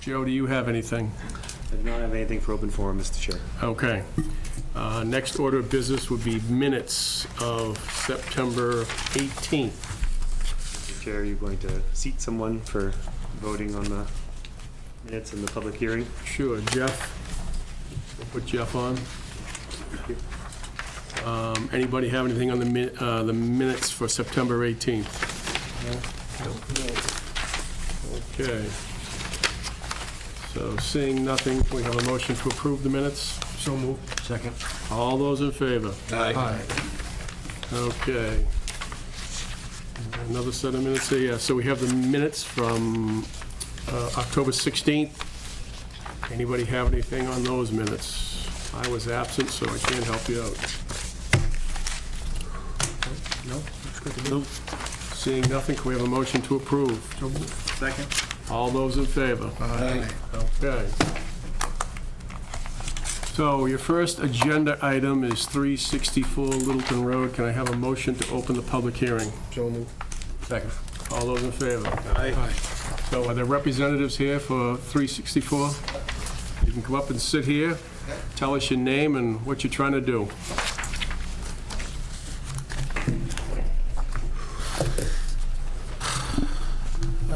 Joe, do you have anything? I do not have anything for open forum, Mr. Chair. Okay. Next order of business would be minutes of September 18th. Mr. Chair, are you going to seat someone for voting on the minutes in the public hearing? Sure, Jeff. We'll put Jeff on. Thank you. Anybody have anything on the minutes for September 18th? No. Okay. So seeing nothing, we have a motion to approve the minutes. So moved. Second. All those in favor? Aye. Okay. Another set of minutes here. Yeah, so we have the minutes from October 16th. Anybody have anything on those minutes? I was absent, so I can't help you out. No, that's good to me. Seeing nothing, can we have a motion to approve? So moved. Second. All those in favor? Aye. Okay. So your first agenda item is 364 Littleton Road. Can I have a motion to open the public hearing? So moved. Second. All those in favor? Aye. So are there representatives here for 364? You can come up and sit here, tell us your name and what you're trying to do.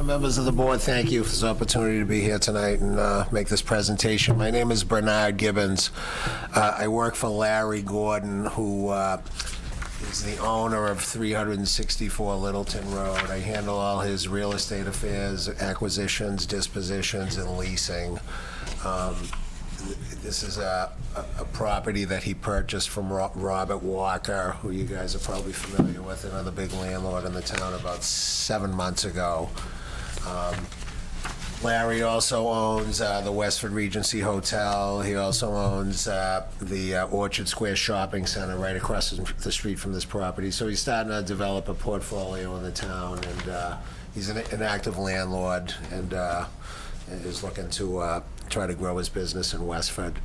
Members of the board, thank you for this opportunity to be here tonight and make this presentation. My name is Bernard Gibbons. I work for Larry Gordon, who is the owner of 364 Littleton Road. I handle all his real estate affairs, acquisitions, dispositions, and leasing. This is a property that he purchased from Robert Walker, who you guys are probably familiar with, another big landlord in the town, about 7 months ago. Larry also owns the Westford Regency Hotel. He also owns the Orchard Square Shopping Center right across the street from this property. So he's starting to develop a portfolio in the town, and he's an active landlord and is looking to try to grow his business in Westford.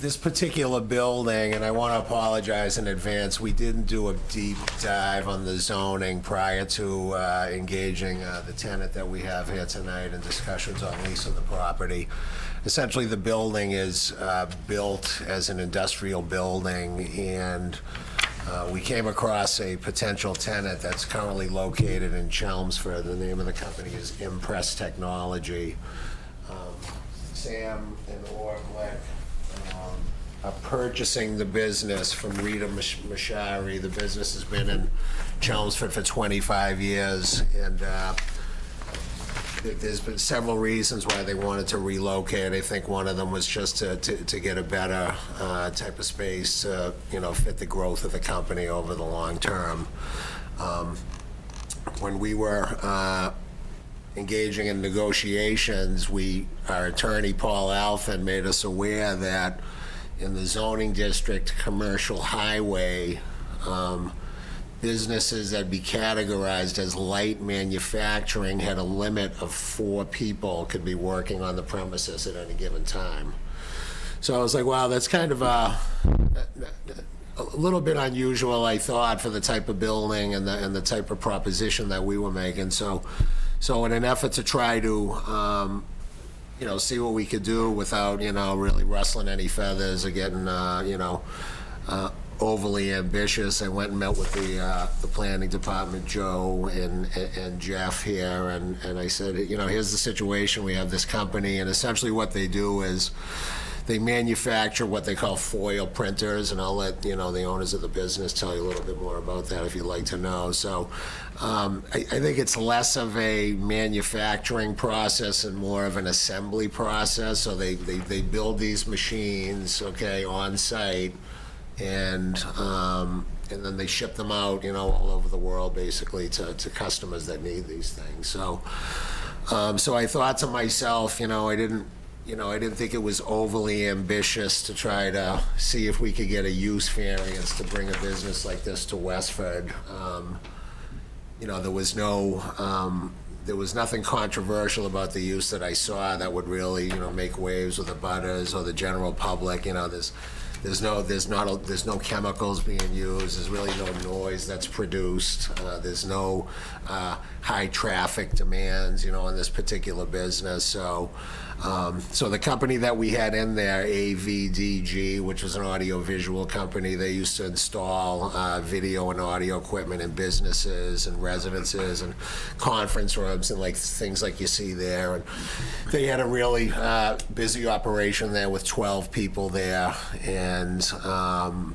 This particular building, and I want to apologize in advance, we didn't do a deep dive on the zoning prior to engaging the tenant that we have here tonight in discussions on leasing the property. Essentially, the building is built as an industrial building, and we came across a potential tenant that's currently located in Chelmsford. The name of the company is Impress Technology. Sam and Orglick are purchasing the business from Rita Mashari. The business has been in Chelmsford for 25 years, and there's been several reasons why they wanted to relocate. I think one of them was just to get a better type of space to, fit the growth of the company over the long term. When we were engaging in negotiations, our attorney, Paul Alphin, made us aware that in the zoning district commercial highway, businesses that'd be categorized as light manufacturing had a limit of 4 people could be working on the premises at any given time. So I was like, wow, that's kind of a little bit unusual, I thought, for the type of building and the type of proposition that we were making. So in an effort to try to see what we could do without, really rustling any feathers or getting, overly ambitious, I went and met with the planning department, Joe and Jeff here, and I said, here's the situation. We have this company, and essentially what they do is they manufacture what they call foil printers, and I'll let the owners of the business tell you a little bit more about that if you'd like to know. So I think it's less of a manufacturing process and more of an assembly process. So they build these machines, on site, and then they ship them out, all over the world, basically, to customers that need these things. So I thought to myself, I didn't think it was overly ambitious to try to see if we could get a use variance to bring a business like this to Westford. There was nothing controversial about the use that I saw that would really, make waves with the butters or the general public. There's no chemicals being used. There's really no noise that's produced. There's no high traffic demands, in this particular business. So the company that we had in there, AVDG, which was an audio-visual company, they used to install video and audio equipment in businesses and residences and conference rooms and things like you see there. And they had a really busy operation there with 12 people there. And the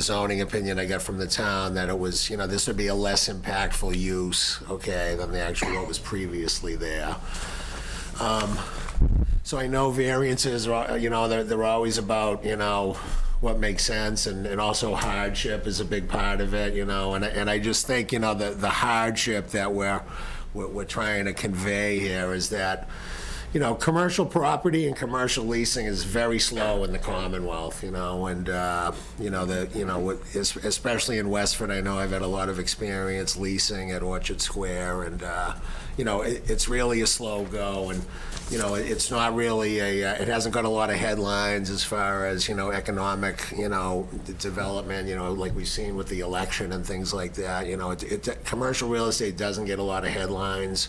zoning opinion I got from the town that it was, this would be a less impactful use, than the actual what was previously there. So I know variances are, they're always about, what makes sense, and also hardship is a big part of it, and I just think, the hardship that we're trying to convey here is that, commercial property and commercial leasing is very slow in the Commonwealth, and, especially in Westford, I know I've had a lot of experience leasing at Orchard Square, and, it's really a slow go, and, it's not really it hasn't got a lot of headlines as far as, economic, development, like we've seen with the election and things like that, commercial real estate doesn't get a lot of headlines,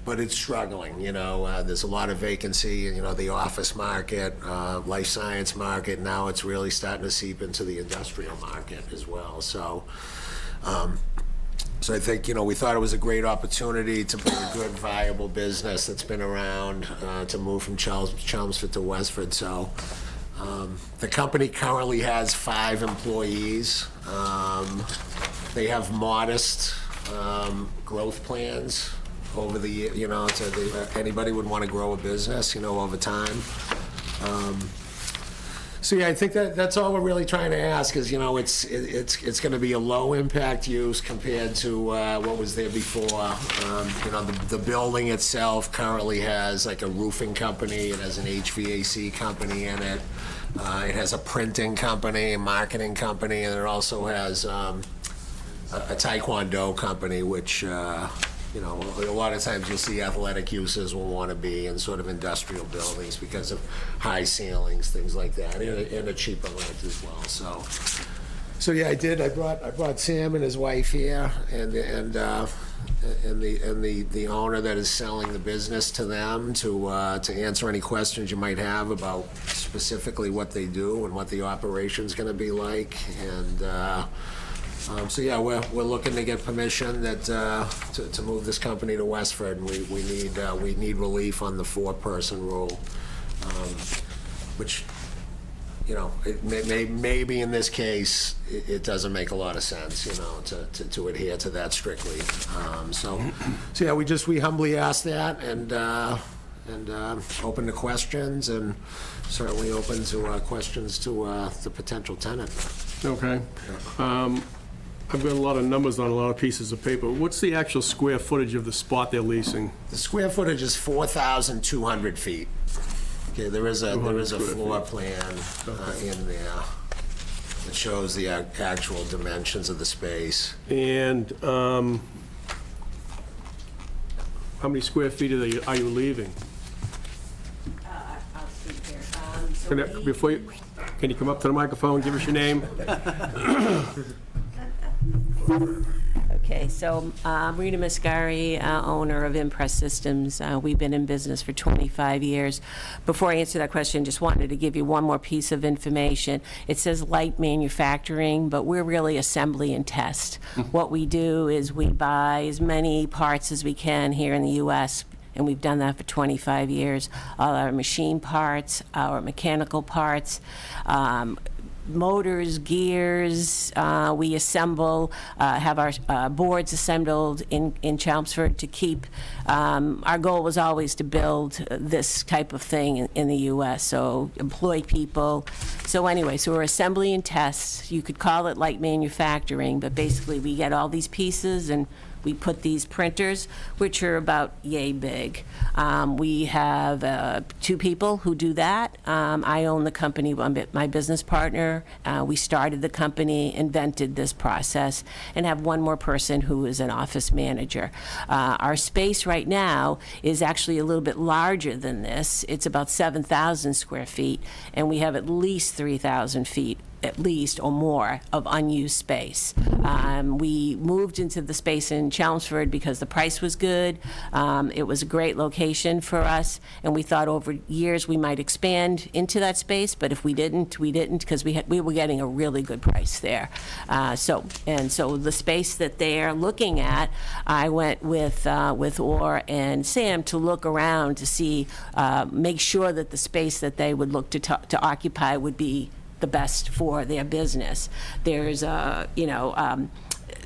but it's struggling, there's a lot of vacancy, the office market, life science market, now it's really starting to seep into the industrial market as well, so I think, we thought it was a great opportunity to bring a good, viable business that's been around to move from Chelmsford to Westford. So the company currently has 5 employees. They have modest growth plans over the year, anybody would want to grow a business, over time. So yeah, I think that's all we're really trying to ask is, it's going to be a low impact use compared to what was there before. The building itself currently has like a roofing company, it has an HVAC company in it, it has a printing company, a marketing company, and it also has a Taekwondo company, which a lot of times you'll see athletic uses will want to be in sort of industrial buildings because of high ceilings, things like that, and a cheaper rent as well. So yeah, I did. I brought Sam and his wife here, and the owner that is selling the business to them to answer any questions you might have about specifically what they do and what the operation's going to be like, and. So yeah, we're looking to get permission that to move this company to Westford. And we need relief on the 4-person rule, which maybe in this case it doesn't make a lot of sense, to adhere to that strictly. So yeah, we humbly ask that, and open to questions, and certainly open to questions to the potential tenant. Okay. I've got a lot of numbers on a lot of pieces of paper. What's the actual square footage of the spot they're leasing? The square footage is 4,200 feet. Okay, there is a floor plan in there that shows the actual dimensions of the space. And how many square feet are you leaving? I'll speak here. Can you come up to the microphone, give us your name? Okay, so Rita Mascari, owner of Impress Systems. We've been in business for 25 years. Before I answer that question, just wanted to give you one more piece of information. It says light manufacturing, but we're really assembly and test. What we do is we buy as many parts as we can here in the U.S., and we've done that for 25 years. All our machine parts, our mechanical parts, motors, gears, we assemble, have our boards assembled in Chelmsford to keep, our goal was always to build this type of thing in the U.S., so employ people. So anyway, so we're assembly and tests. You could call it light manufacturing, but basically we get all these pieces and we put these printers, which are about yay big. We have 2 people who do that. I own the company, my business partner. We started the company, invented this process, and have one more person who is an office manager. Our space right now is actually a little bit larger than this. It's about 7,000 square feet, and we have at least 3,000 feet at least or more of unused space. We moved into the space in Chelmsford because the price was good. It was a great location for us, and we thought over years we might expand into that space, but if we didn't, we didn't, because we were getting a really good price there. So the space that they're looking at, I went with Orr and Sam to look around to see, make sure that the space that they would look to occupy would be the best for their business. There's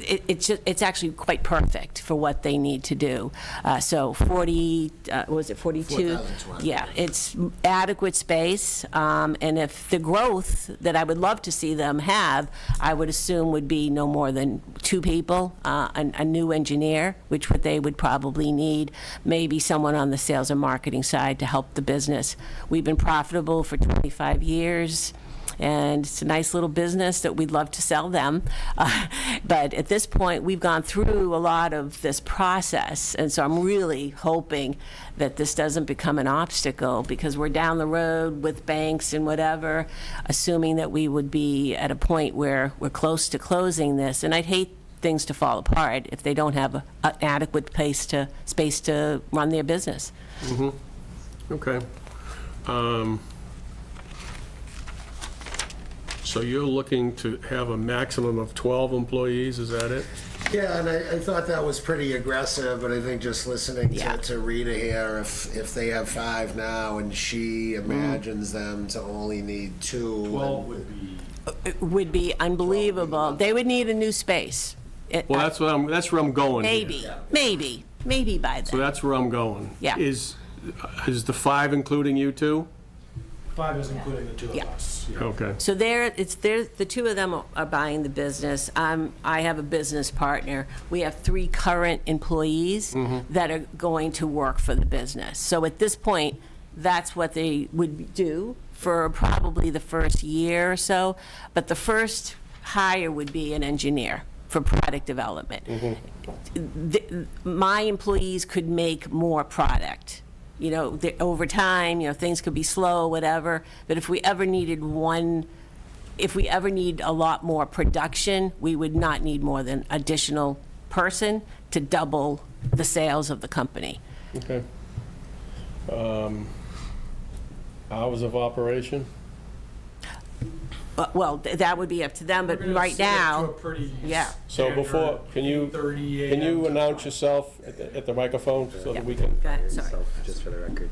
it's actually quite perfect for what they need to do. So 40, was it 42? 4,000. Yeah, it's adequate space, and if the growth that I would love to see them have, I would assume would be no more than 2 people, a new engineer, which they would probably need, maybe someone on the sales and marketing side to help the business. We've been profitable for 25 years. And it's a nice little business that we'd love to sell them. But at this point, we've gone through a lot of this process, and so I'm really hoping that this doesn't become an obstacle, because we're down the road with banks and whatever, assuming that we would be at a point where we're close to closing this. And I'd hate things to fall apart if they don't have an adequate space to run their business. Okay. So you're looking to have a maximum of 12 employees, is that it? Yeah, and I thought that was pretty aggressive, but I think just listening Yeah. to Rita here, if they have 5 now and she imagines them to only need 2. 12 would be, It would be unbelievable. They would need a new space. Well, that's where I'm going here. Maybe by So then. that's where I'm going. Yeah. Is the 5 including you two? 5 is including the 2 of Yeah. us. Okay. So the 2 of them are buying the business. I have a business partner. We have 3 current employees that are going to work for the business. So at this point, that's what they would do for probably the first year or so. But the first hire would be an engineer for product development. My employees could make more product. Over time, things could be slow, whatever, but if we ever need a lot more production, we would not need more than additional person to double the sales of the company. Okay. Hours of operation? Well, that would be up to them, but right now, yeah. So before, can you announce yourself at the microphone so that we can? Go ahead, sorry. Just for the record.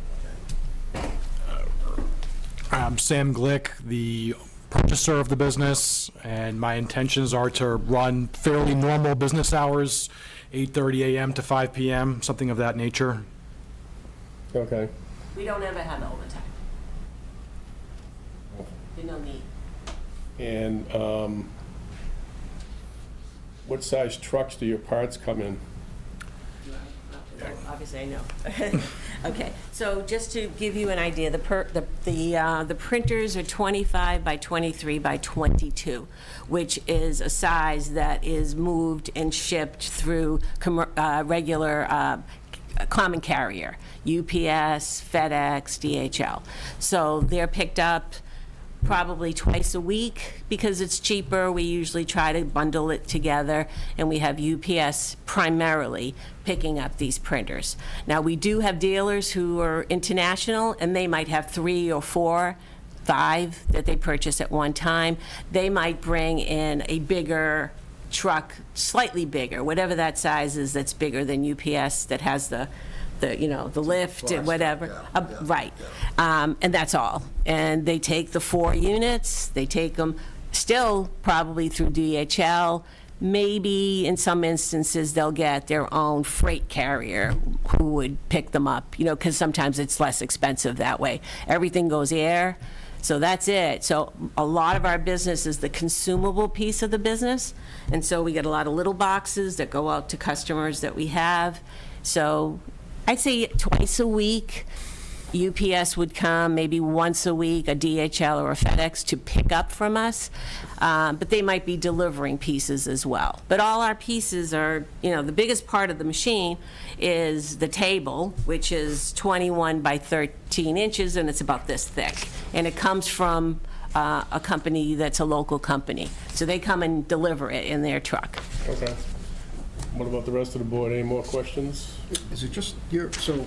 I'm Sam Glick, the purchaser of the business, and my intentions are to run fairly normal business hours, 8:30 a.m. to 5 p.m., something of that nature. Okay. We don't ever have overtime. There's no need. And what size trucks do your parts come in? Obviously, I know. Okay, so just to give you an idea, the printers are 25 by 23 by 22, which is a size that is moved and shipped through regular common carrier, UPS, FedEx, DHL. So they're picked up probably twice a week because it's cheaper. We usually try to bundle it together, and we have UPS primarily picking up these printers. Now, we do have dealers who are international, and they might have 3 or 4, 5 that they purchase at one time. They might bring in a bigger truck, slightly bigger, whatever that size is that's bigger than UPS, that has the lift and whatever. Right. And that's all. And they take the 4 units, they take them still probably through DHL. Maybe in some instances they'll get their own freight carrier who would pick them up, because sometimes it's less expensive that way. Everything goes air, So that's it. So a lot of our business is the consumable piece of the business. And so we get a lot of little boxes that go out to customers that we have. So I'd say twice a week, UPS would come, maybe once a week, a DHL or a FedEx to pick up from us. But they might be delivering pieces as well. But all our pieces are, the biggest part of the machine is the table, which is 21 by 13 inches, and it's about this thick. And it comes from a company that's a local company. So they come and deliver it in their truck. Okay. What about the rest of the board? Any more questions? Is it just so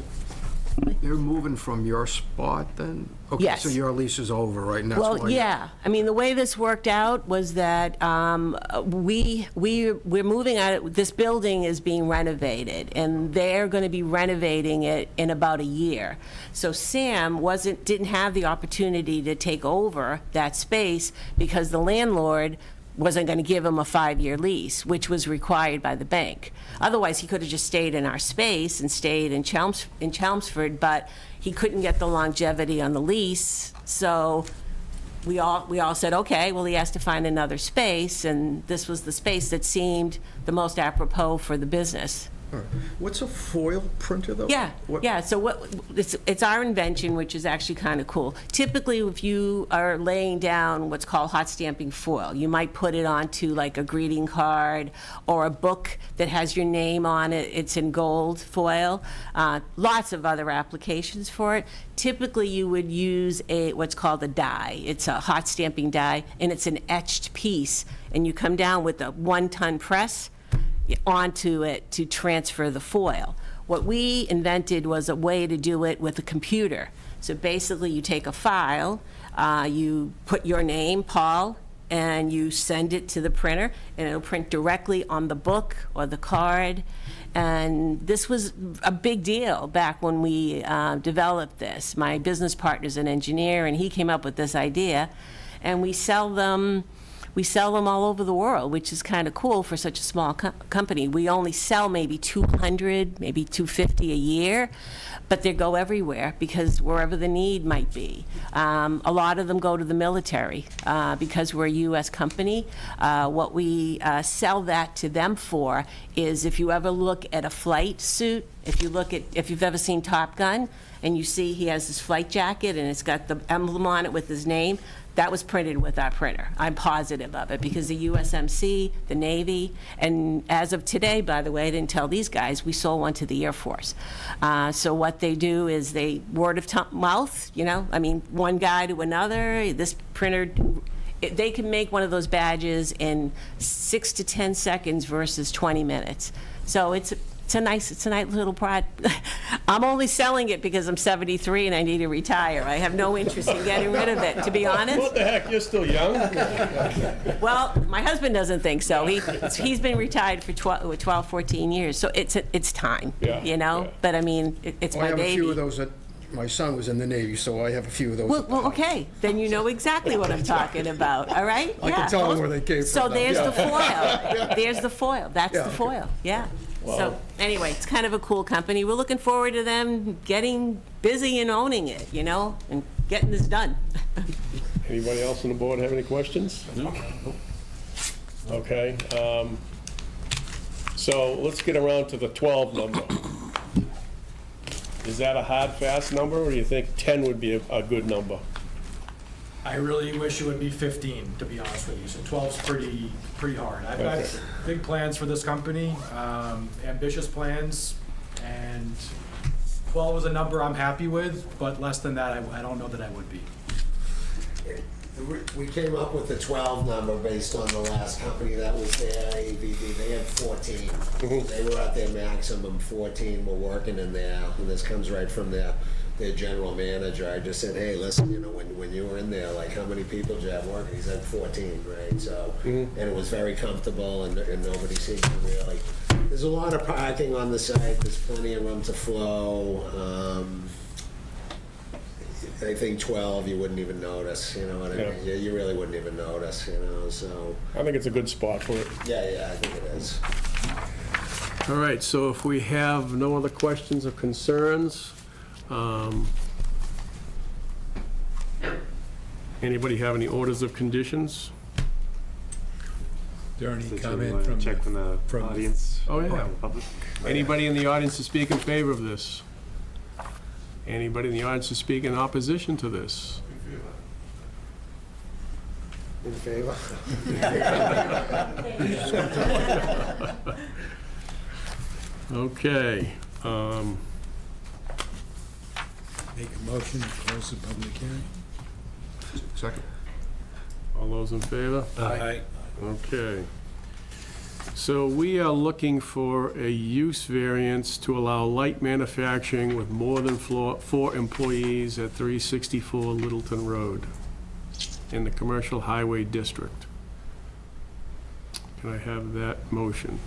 they're moving from your spot then? Okay, Yes. so your lease is over, right? And that's Well, why yeah. I mean, the way this worked out was that we're moving out. This building is being renovated, and they're going to be renovating it in about a year. So Sam didn't have the opportunity to take over that space because the landlord wasn't going to give him a 5-year lease, which was required by the bank. Otherwise, he could have just stayed in our space and stayed in Chelmsford, but he couldn't get the longevity on the lease. So we all said, okay, well, he has to find another space, and this was the space that seemed the most apropos for the business. All right. What's a foil printer, though? Yeah, What- yeah, so it's our invention, which is actually kind of cool. Typically, if you are laying down what's called hot stamping foil, you might put it onto like a greeting card or a book that has your name on it. It's in gold foil. Lots of other applications for it. Typically, you would use what's called a die. It's a hot stamping die, and it's an etched piece, and you come down with a 1-ton press onto it to transfer the foil. What we invented was a way to do it with a computer. So basically, you take a file, you put your name, Paul, and you send it to the printer, and it'll print directly on the book or the card. And this was a big deal back when we developed this. My business partner's an engineer, and he came up with this idea, and we sell them all over the world, which is kind of cool for such a small company. We only sell maybe 200, maybe 250 a year, but they go everywhere because wherever the need might be. A lot of them go to the military because we're a U.S. company. What we sell that to them for is if you ever look at a flight suit, if you've ever seen Top Gun, and you see he has this flight jacket and it's got the emblem on it with his name, that was printed with our printer. I'm positive of it because the USMC, the Navy, and as of today, by the way, I didn't tell these guys, we sold one to the Air Force. So what they do is they word of mouth, one guy to another, this printer, they can make one of those badges in 6 to 10 seconds versus 20 minutes. So it's a nice little product. I'm only selling it because I'm 73 and I need to retire. I have no interest in getting rid of it, to be honest. What the heck, you're still young? Well, my husband doesn't think so. He's been retired for 12, 14 years, so it's time, Yeah, yeah. But I mean, it's I my have baby. a few of those that, my son was in the Navy, so I have a few of those. Well, okay, then you know exactly what I'm talking about, all right? I can tell them where they came So from. there's the foil. There's the foil. That's Yeah, the okay. foil, yeah. So anyway, it's kind of a cool company. We're looking forward to them getting busy and owning it, and getting this done. Anybody else on the board have any questions? No. Okay, so let's get around to the 12 number. Is that a hard, fast number, or do you think 10 would be a good number? I really wish it would be 15, to be honest with you. So 12's pretty hard. I've got Okay. big plans for this company, ambitious plans, and 12 is a number I'm happy with, but less than that, I don't know that I would be. We came up with the 12 number based on the last company that was there, AVD. They had 14. They were at their maximum, 14 were working in there, and this comes right from their general manager. I just said, hey, listen, when you were in there, like, how many people did you have working? He said 14, right? So, and it was very comfortable, and nobody seemed to really. There's a lot of parking on the site. There's plenty of room to flow. I think 12, you wouldn't even notice, you know what I mean? Yeah. You really wouldn't even notice, so, I think it's a good spot for it. yeah, I think it is. All right, so if we have no other questions or concerns, Anybody have any orders of conditions? There any Since we comment wanna from check from the from the- audience? Oh, yeah. the public? Anybody in the audience to speak in favor of this? Anybody in the audience to speak in opposition to this? In favor? Okay. Make a motion to close the public hearing? Second. All those in favor? Aye. Okay. So we are looking for a use variance to allow light manufacturing with more than 4 employees at 364 Littleton Road in the Commercial Highway District. Can I have that motion?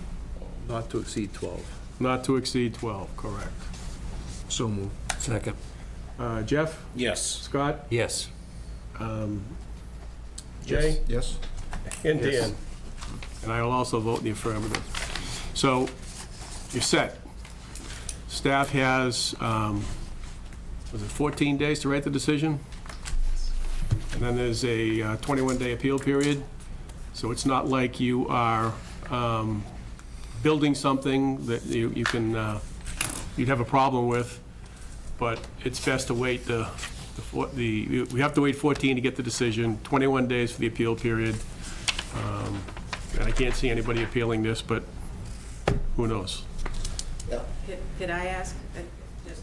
Not to exceed 12. Not to exceed 12, correct. So moved. Second. Jeff? Yes. Scott? Yes. Jay? Yes? And Dan. And I will also vote in the affirmative. So, you're set. Staff has, was it 14 days to write the decision? And then there's a 21-day appeal period. So it's not like you are building something that you can, you'd have a problem with, but it's best to wait we have to wait 14 to get the decision, 21 days for the appeal period. And I can't see anybody appealing this, but who knows? Could I ask, just,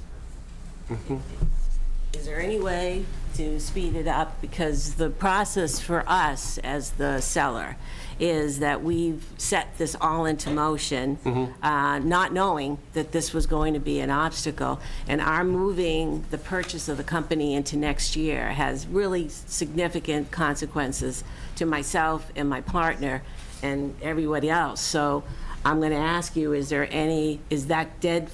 is there any way to speed it up? Because the process for us as the seller is that we've set this all into motion, not knowing that this was going to be an obstacle. And our moving the purchase of the company into next year has really significant consequences to myself and my partner and everybody else. So I'm going to ask you, is that dead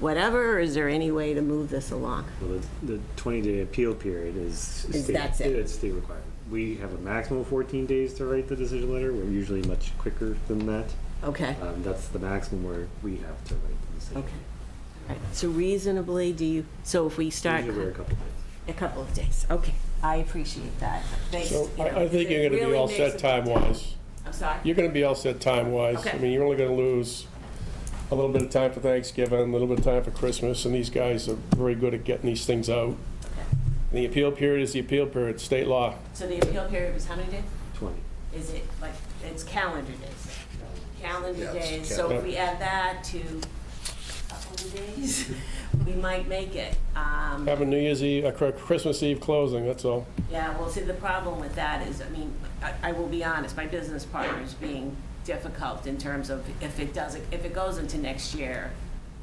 whatever, or is there any way to move this along? Well, the 20-day appeal period is That's it. It's state requirement. We have a maximum of 14 days to write the decision letter. We're usually much quicker than that. Okay, That's the maximum where we have to write the decision. okay. All right. So reasonably, so if we start Usually we're a couple days. a couple of days, okay, I appreciate that. Thanks, So you know, I think it you're gonna be really all makes set a big time-wise. difference. I'm sorry? You're gonna be all set time-wise. I Okay. mean, you're only gonna lose a little bit of time for Thanksgiving, a little bit of time for Christmas, and these guys are very good at getting these things out. Okay. And the appeal period is the appeal period, state law. So the appeal period was how many days? 20. Is it like, it's calendar days? Calendar Yeah, it's days, so calendar. if we add that to a couple of days, we might make it. Have a New Year's Eve, a Christmas Eve closing, that's all. Yeah, well, see, the problem with that is, I mean, I will be honest, my business partner is being difficult in terms of if it goes into next year,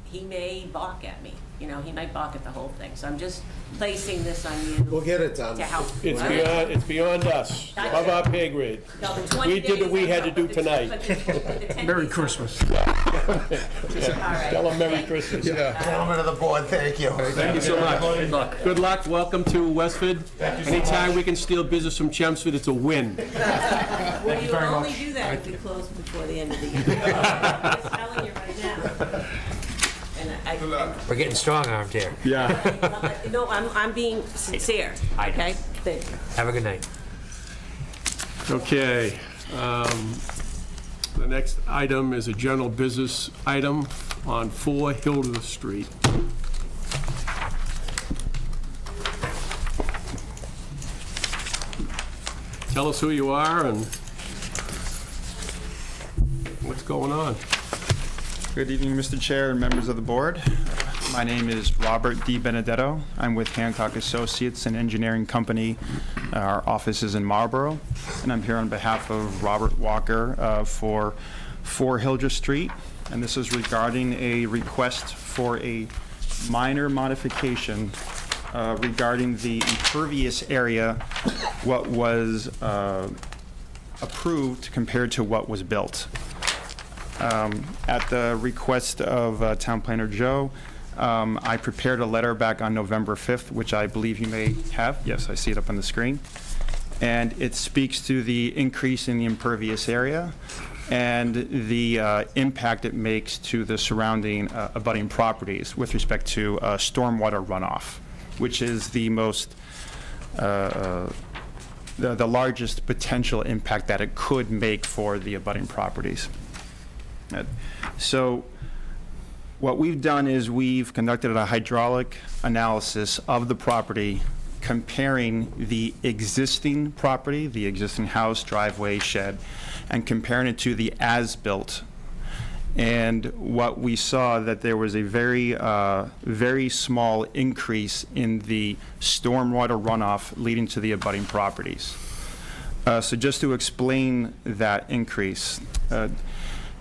he may balk at me. You know, he might balk at the whole thing. So I'm just placing this on you. We'll get it done. To help. It's beyond us, above our pay grade. No, the 20 We did what we days, had to do but the- tonight. but the 10 Merry days- Christmas. All right. Tell them Merry Christmas. Gentlemen of the board, thank you. Thank you so much. Good luck, welcome to Westford. Anytime we can steal business from Chelmsford, it's a win. Well, you only do that if you close before the end of the year. I'm just telling you right now. And We're getting strong-armed here. Yeah. no, I'm being sincere, I know. okay? Thank you. Have a good night. Okay. The next item is a general business item on 4 Hildreth Street. Tell us who you are and what's going on. Good evening, Mr. Chair and members of the board. My name is Robert D. Benedetto. I'm with Hancock Associates, an engineering company. Our office is in Marlborough, and I'm here on behalf of Robert Walker for 4 Hildreth Street. And this is regarding a request for a minor modification regarding the impervious area, what was approved compared to what was built. At the request of Town Planner Joe, I prepared a letter back on November 5th, which I believe you may have. Yes, I see it up on the screen. And it speaks to the increase in the impervious area and the impact it makes to the surrounding abutting properties with respect to stormwater runoff, which is the most the largest potential impact that it could make for the abutting properties. So what we've done is we've conducted a hydraulic analysis of the property, comparing the existing property, the existing house, driveway, shed, and comparing it to the as-built. And what we saw that there was a very small increase in the stormwater runoff leading to the abutting properties. So just to explain that increase,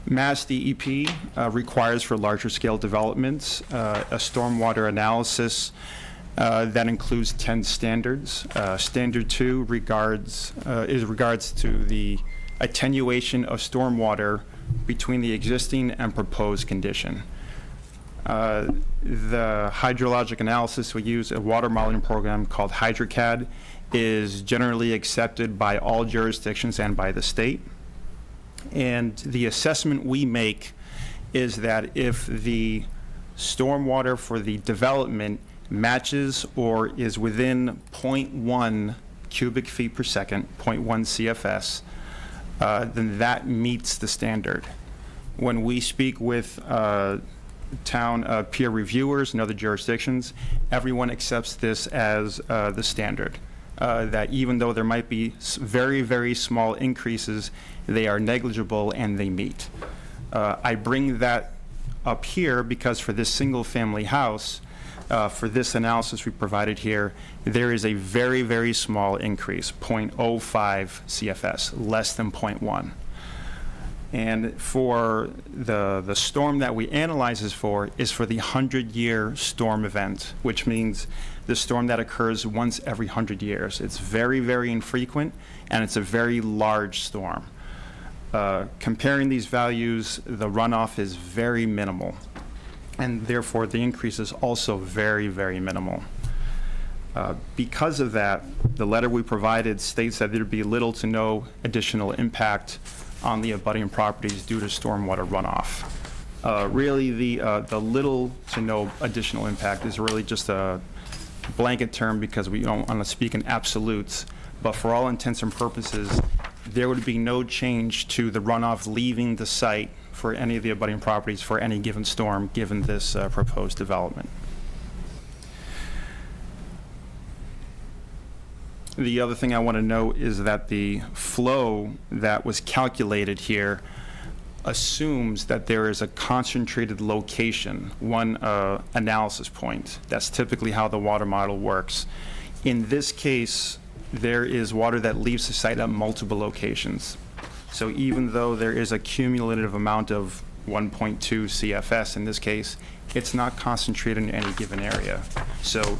Mass DEP requires for larger scale developments a stormwater analysis that includes 10 standards. Standard 2 regards to the attenuation of stormwater between the existing and proposed condition. The hydrologic analysis we use, a water modeling program called WestfordCAT, is generally accepted by all jurisdictions and by the state. And the assessment we make is that if the stormwater for the development matches or is within 0.1 cubic feet per second, 0.1 CFS, then that meets the standard. When we speak with town peer reviewers and other jurisdictions, everyone accepts this as the standard. That even though there might be very, very small increases, they are negligible and they meet. I bring that up here because for this single-family house, for this analysis we provided here, there is a very, very small increase, 0.05 CFS, less than 0.1. And for the storm that we analyze this for is for the 100-year storm event, which means the storm that occurs once every 100 years. It's very, very infrequent, and it's a very large storm. Comparing these values, the runoff is very minimal, and therefore the increase is also very, very minimal. Because of that, the letter we provided states that there'd be little to no additional impact on the abutting properties due to stormwater runoff. Really, the little to no additional impact is really just a blanket term because we don't want to speak in absolutes, but for all intents and purposes, there would be no change to the runoff leaving the site for any of the abutting properties for any given storm, given this proposed development. The other thing I want to note is that the flow that was calculated here assumes that there is a concentrated location, one analysis point. That's typically how the water model works. In this case, there is water that leaves the site at multiple locations. So even though there is a cumulative amount of 1.2 CFS in this case, it's not concentrated in any given area. So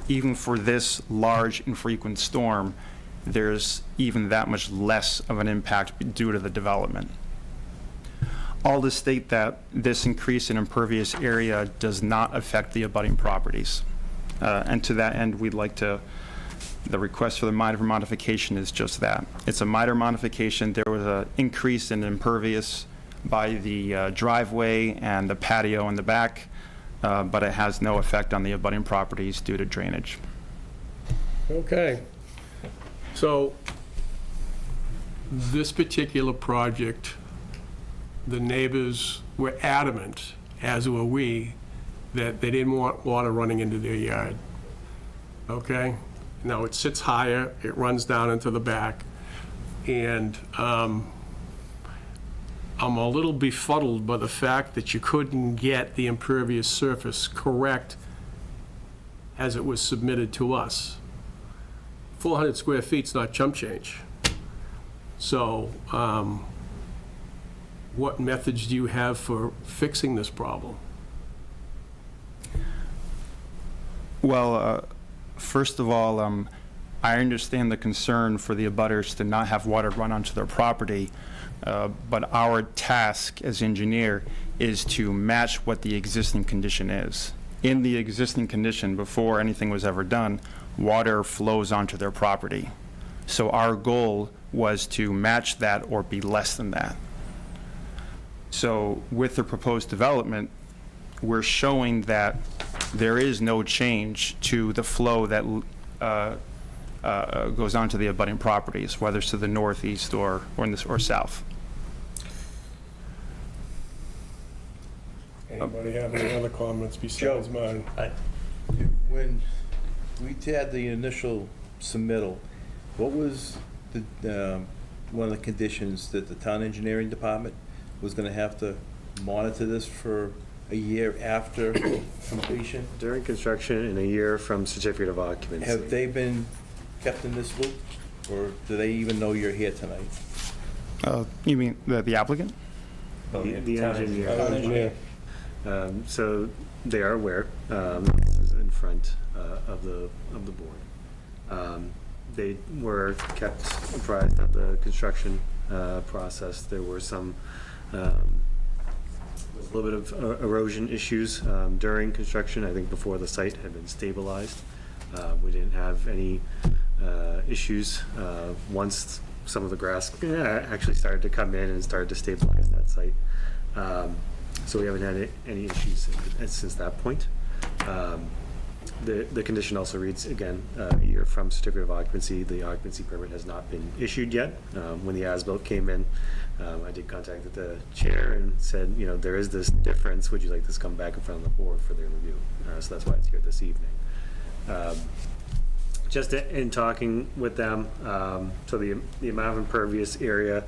even for this large infrequent storm, there's even that much less of an impact due to the development. All to state that this increase in impervious area does not affect the abutting properties. And to that end, we'd like to, the request for the minor modification is just that. It's a minor modification. There was an increase in impervious by the driveway and the patio in the back, but it has no effect on the abutting properties due to drainage. Okay. So this particular project, the neighbors were adamant, as were we, that they didn't want water running into their yard. Okay? Now, it sits higher, it runs down into the back, and I'm a little befuddled by the fact that you couldn't get the impervious surface correct as it was submitted to us. 400 square feet's not chump change. So, what methods do you have for fixing this problem? Well, first of all, I understand the concern for the abutters to not have water run onto their property, but our task as engineer is to match what the existing condition is. In the existing condition, before anything was ever done, water flows onto their property. So our goal was to match that or be less than that. So with the proposed development, we're showing that there is no change to the flow that goes onto the abutting properties, whether it's to the northeast or south. Anybody have any other comments besides mine? When we had the initial submittal, what was one of the conditions that the town engineering department was gonna have to monitor this for a year after completion? During construction and a year from certificate of occupancy. Have they been kept in this loop, or do they even know you're here tonight? You mean the applicant? The engineer. Town engineer. So they are aware, this is in front of the board. They were kept apprised of the construction process. There were some, a little bit of erosion issues during construction, I think before the site had been stabilized. We didn't have any issues once some of the grass actually started to come in and started to stabilize that site. So we haven't had any issues since that point. The condition also reads, again, a year from certificate of occupancy. The occupancy permit has not been issued yet. When the as-built came in, I did contact the chair and said, you know, there is this difference. Would you like this come back in front of the board for their review? So that's why it's here this evening. Just in talking with them, so the amount of impervious area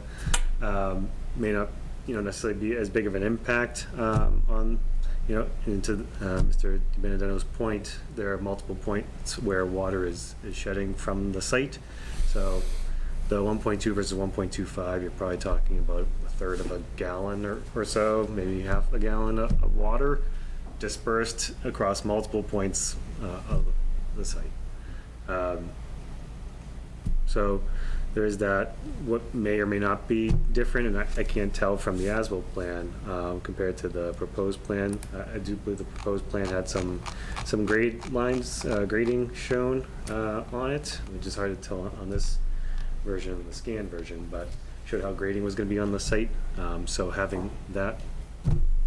may not, necessarily be as big of an impact on, and to Mr. Benedetto's point, there are multiple points where water is shedding from the site. So the 1.2 versus 1.25, you're probably talking about a third of a gallon or so, maybe half a gallon of water dispersed across multiple points of the site. So there is that. What may or may not be different, and I can't tell from the as-built plan compared to the proposed plan. I do believe the proposed plan had some grade lines, grading shown on it, which is hard to tell on this version, the scanned version, but showed how grading was going to be on the site. So having that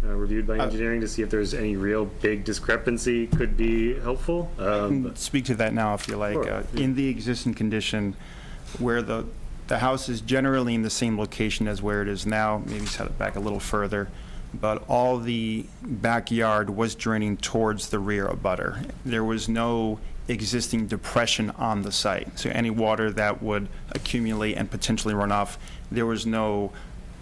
reviewed by engineering to see if there's any real big discrepancy could be helpful. I can speak to that now if you like. Sure. In the existing condition, where the house is generally in the same location as where it is now, maybe set it back a little further, but all the backyard was draining towards the rear abutter. There was no existing depression on the site, so any water that would accumulate and potentially run off, there was no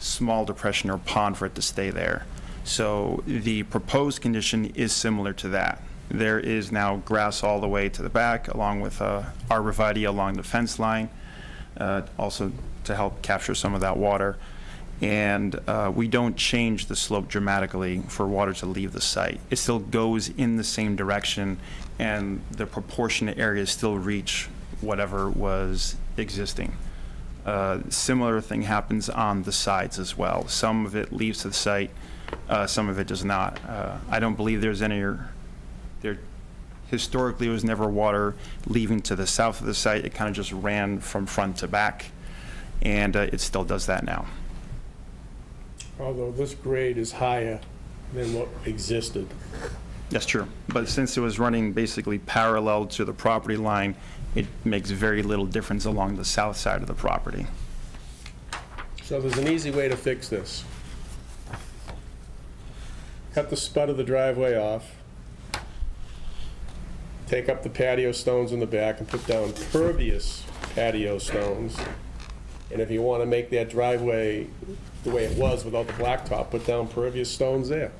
small depression or pond for it to stay there. So the proposed condition is similar to that. There is now grass all the way to the back, along with arborvitae along the fence line, also to help capture some of that water. And we don't change the slope dramatically for water to leave the site. It still goes in the same direction, and the proportionate areas still reach whatever was existing. Similar thing happens on the sides as well. Some of it leaves the site, some of it does not. I don't believe there's any, there historically was never water leaving to the south of the site. It kind of just ran from front to back, and it still does that now. Although this grade is higher than what existed. That's true, but since it was running basically parallel to the property line, it makes very little difference along the south side of the property. So there's an easy way to fix this. Cut the spud of the driveway off. Take up the patio stones in the back and put down pervious patio stones. And if you want to make that driveway the way it was without the blacktop, put down pervious stones there.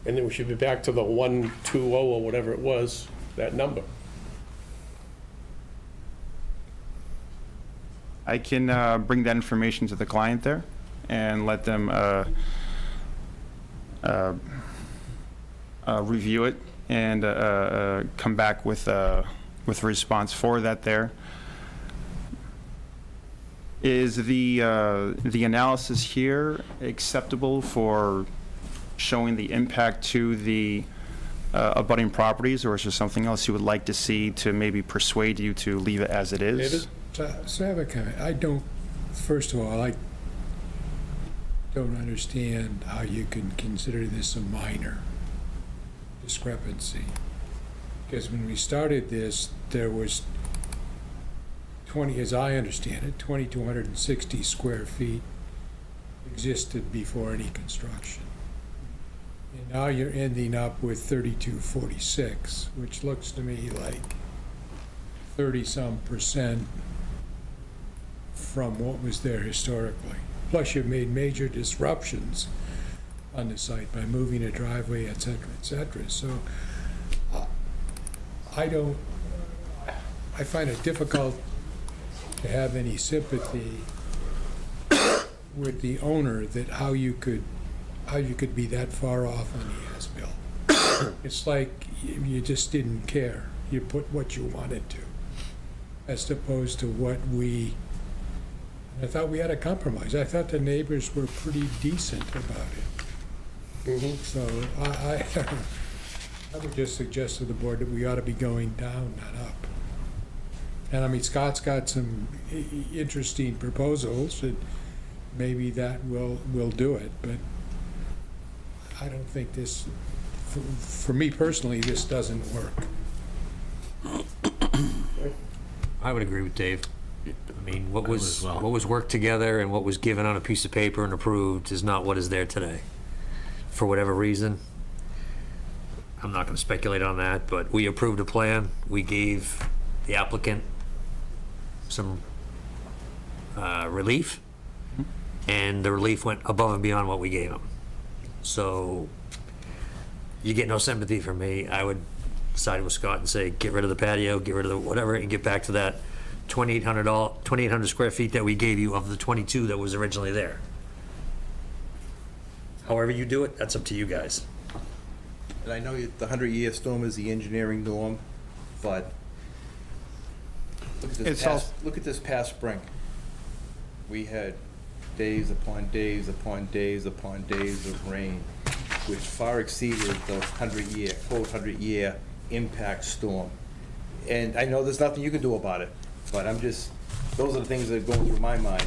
And then we should be back to the 120 or whatever it was, that number. I can bring that information to the client there and let them review it and come back with a response for that there. Is the analysis here acceptable for showing the impact to the abutting properties, or is there something else you would like to see to maybe persuade you to leave it as it is? David? So I have a comment. First of all, I don't understand how you can consider this a minor discrepancy. Because when we started this, there was 20, as I understand it, 2,260 square feet existed before any construction. And now you're ending up with 3,246, which looks to me like 30-some% from what was there historically. Plus, you've made major disruptions on the site by moving a driveway, et cetera, et cetera. So I find it difficult to have any sympathy with the owner that how you could be that far off on the as-built. It's like you just didn't care. You put what you wanted to, as opposed to what I thought we had a compromise. I thought the neighbors were pretty decent about it. So I would just suggest to the board that we ought to be going down, not up. And I mean, Scott's got some interesting proposals, and maybe that will do it, but I don't think this, for me personally, this doesn't work. I would agree with Dave. I mean, what was worked together and what was given on a piece of paper and approved is not what is there today. For whatever reason, I'm not going to speculate on that, but we approved a plan. We gave the applicant some relief, and the relief went above and beyond what we gave them. So you get no sympathy from me. I would side with Scott and say, get rid of the patio, get rid of the whatever, and get back to that 2,800 square feet that we gave you of the 22 that was originally there. However you do it, that's up to you guys. And I know the 100-year storm is the engineering norm, but look at this past spring. We had days upon days upon days upon days of rain, which far exceeded the 100-year, quote, 100-year impact storm. And I know there's nothing you can do about it, but those are the things that are going through my mind.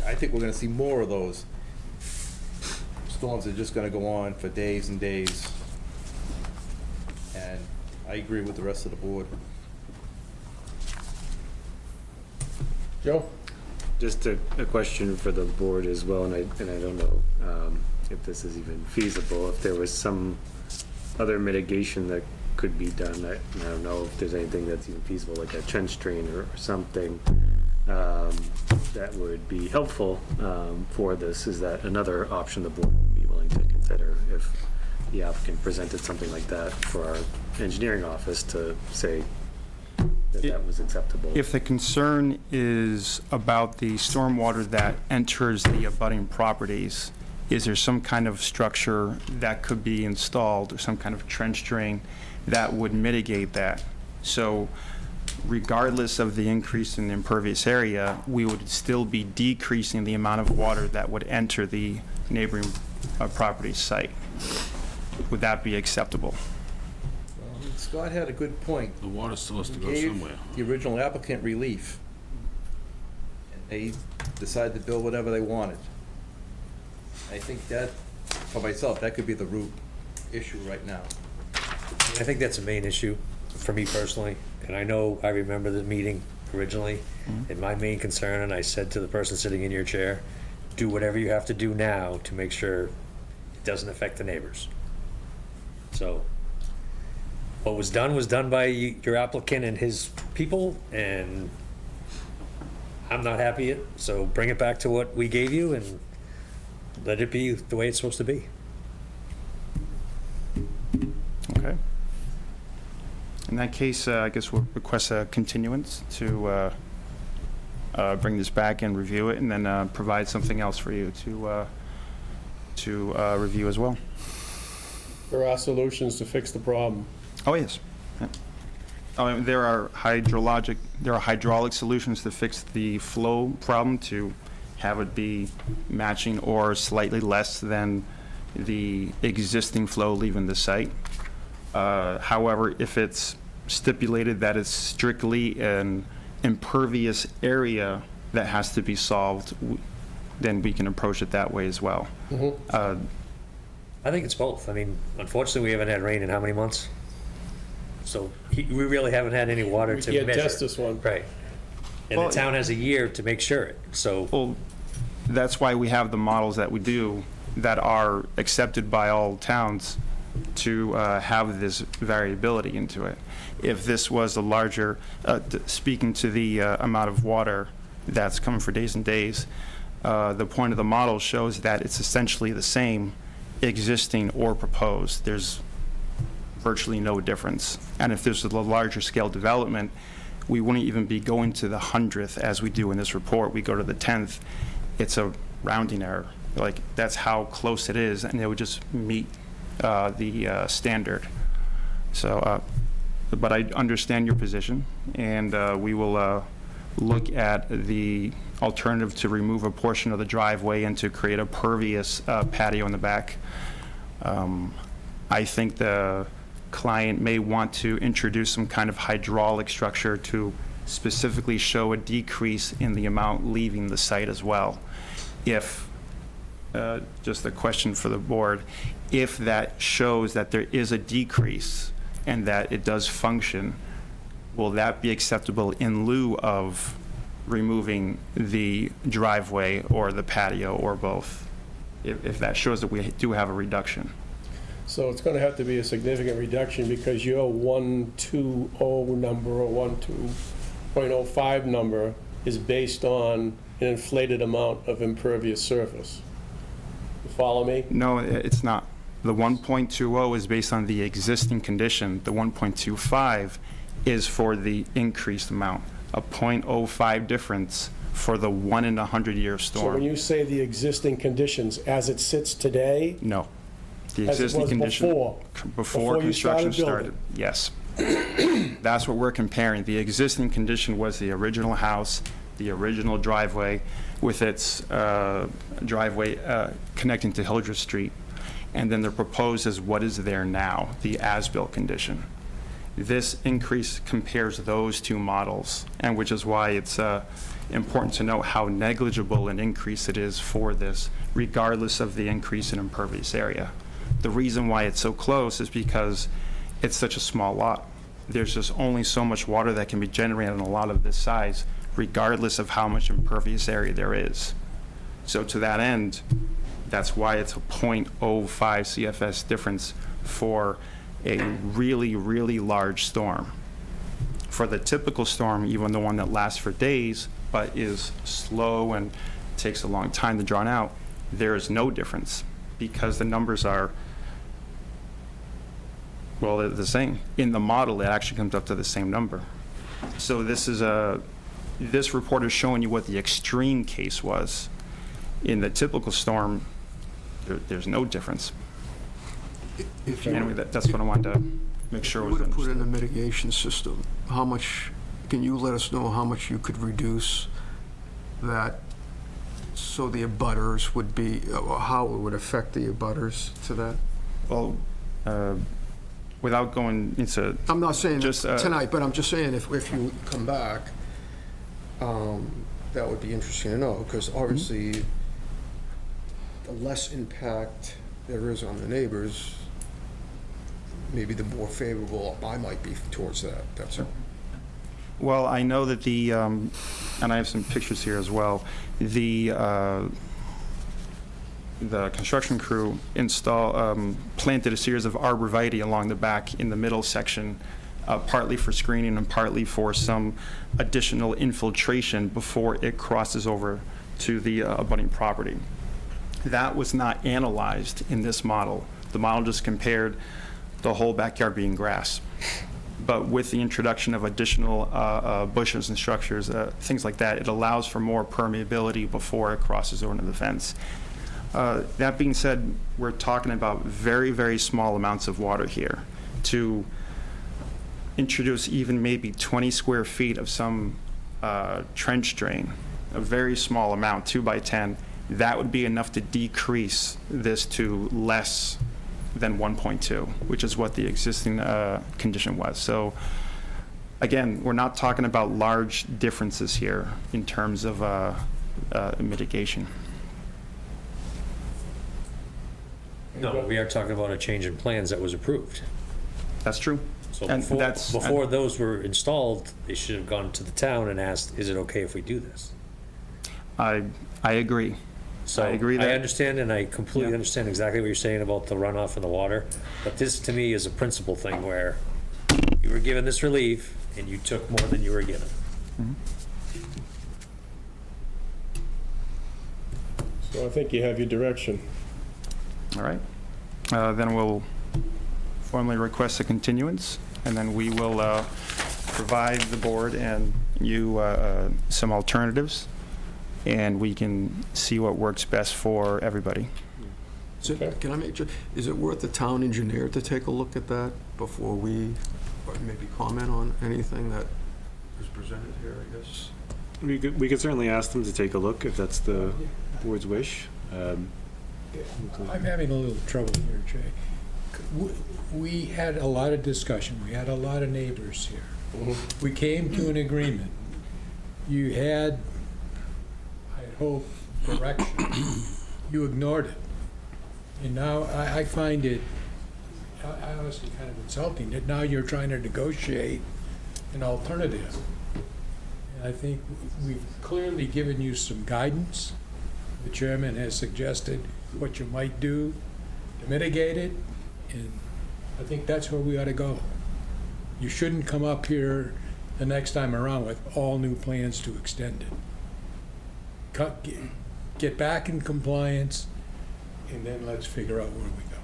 I think we're gonna see more of those. Storms are just gonna go on for days and days. And I agree with the rest of the board. Joe? Just a question for the board as well, and I don't know if this is even feasible, if there was some other mitigation that could be done. I don't know if there's anything that's even feasible, like a trench drain or something that would be helpful for this. Is that another option the board would be willing to consider if the applicant presented something like that for our engineering office to say that was acceptable? If the concern is about the stormwater that enters the abutting properties, is there some kind of structure that could be installed or some kind of trench drain that would mitigate that? So regardless of the increase in the impervious area, we would still be decreasing the amount of water that would enter the neighboring property site. Would that be acceptable? Scott had a good point. The water still has to go Gave somewhere. the original applicant relief. And they decided to build whatever they wanted. I think that, for myself, that could be the root issue right now. I think that's a main issue for me personally, and I know I remember the meeting originally, and my main concern, and I said to the person sitting in your chair, do whatever you have to do now to make sure it doesn't affect the neighbors. So what was done by your applicant and his people, and I'm not happy, so bring it back to what we gave you and let it be the way it's supposed to be. Okay. In that case, I guess we'll request a continuance to bring this back and review it, and then provide something else for you to review as well. There are solutions to fix the problem. Oh, yes. Yeah. And there are hydraulic solutions to fix the flow problem, to have it be matching or slightly less than the existing flow leaving the site. However, if it's stipulated that it's strictly an impervious area that has to be solved, then we can approach it that way as well. I think it's both. I mean, unfortunately, we haven't had rain in how many months? So we really haven't had any water We to can't measure. test this one. Right. And Well, the town has a year to make sure it, so. Well, that's why we have the models that we do that are accepted by all towns to have this variability into it. If this was a larger, speaking to the amount of water that's coming for days and days, the point of the model shows that it's essentially the same existing or proposed. There's virtually no difference. And if there's a larger scale development, we wouldn't even be going to the 100th as we do in this report. We go to the 10th. It's a rounding error. Like, that's how close it is, and it would just meet the standard. So, but I understand your position, and we will look at the alternative to remove a portion of the driveway and to create a pervious patio in the back. I think the client may want to introduce some kind of hydraulic structure to specifically show a decrease in the amount leaving the site as well. If, just a question for the board, if that shows that there is a decrease and that it does function, will that be acceptable in lieu of removing the driveway or the patio or both? If that shows that we do have a reduction. So it's going to have to be a significant reduction because your 120 number or 12.05 number is based on an inflated amount of impervious surface. You follow me? No, it's not. The 1.20 is based on the existing condition. The 1.25 is for the increased amount, a 0.05 difference for the 1 in a 100-year So when storm. you say the existing conditions, as it sits today, No. The as it existing was condition. before Before you started construction building. started, yes. That's what we're comparing. The existing condition was the original house, the original driveway with its driveway connecting to Hildreth Street. And then the proposed is what is there now, the as-built condition. This increase compares those two models, and which is why it's important to note how negligible an increase it is for this, regardless of the increase in impervious area. The reason why it's so close is because it's such a small lot. There's just only so much water that can be generated on a lot of this size, regardless of how much impervious area there is. So to that end, that's why it's a 0.05 CFS difference for a really, really large storm. For the typical storm, even the one that lasts for days, but is slow and takes a long time to drawn out, there is no difference because the numbers are, well, they're the same. In the model, it actually comes up to the same number. So this report is showing you what the extreme case was. In the typical storm, there's no difference. If you Anyway, that's what I wanted to make sure was would have put understood. in a mitigation system, how much, can you let us know how much you could reduce that so the abutters would be, or how it would affect the abutters to that? Well, without going into, I'm not saying Just, tonight, but I'm just saying if you come back, that would be interesting to know, because obviously the less impact there is on the neighbors, maybe the more favorable I might be towards that, that's all. well, I know that the, and I have some pictures here as well, the construction crew planted a series of arborvitae along the back in the middle section, partly for screening and partly for some additional infiltration before it crosses over to the abutting property. That was not analyzed in this model. The model just compared the whole backyard being grass. But with the introduction of additional bushes and structures, things like that, it allows for more permeability before it crosses over to the fence. That being said, we're talking about very, very small amounts of water here. To introduce even maybe 20 square feet of some trench drain, a very small amount, 2 by 10, that would be enough to decrease this to less than 1.2, which is what the existing condition was. So again, we're not talking about large differences here in terms of mitigation. No, we are talking about a change in plans that was approved. That's true. So So And before those were installed, they should have gone to the town and asked, is it okay if we do this? I agree. So I agree that- I understand, and I completely Yeah. understand exactly what you're saying about the runoff and the water, but this, to me, is a principle thing where you were given this relief, and you took more than you were given. So I think you have your direction. All right. Then we'll formally request a continuance, and then we will provide the board and you some alternatives, and we can see what works best for everybody. Can I make, is it worth the town engineer to take a look at that before we maybe comment on anything that is presented here, I guess? We could certainly ask them to take a look if that's the board's wish. I'm having a little trouble here, Jay. We had a lot of discussion, we had a lot of neighbors here. We came to an agreement. You had, I hope, direction. You ignored it. And now I find it, I honestly kind of insulting that now you're trying to negotiate an alternative. And I think we've clearly given you some guidance. The chairman has suggested what you might do to mitigate it, and I think that's where we ought to go. You shouldn't come up here the next time around with all new plans to extend it. Get back in compliance, and then let's figure out where we go.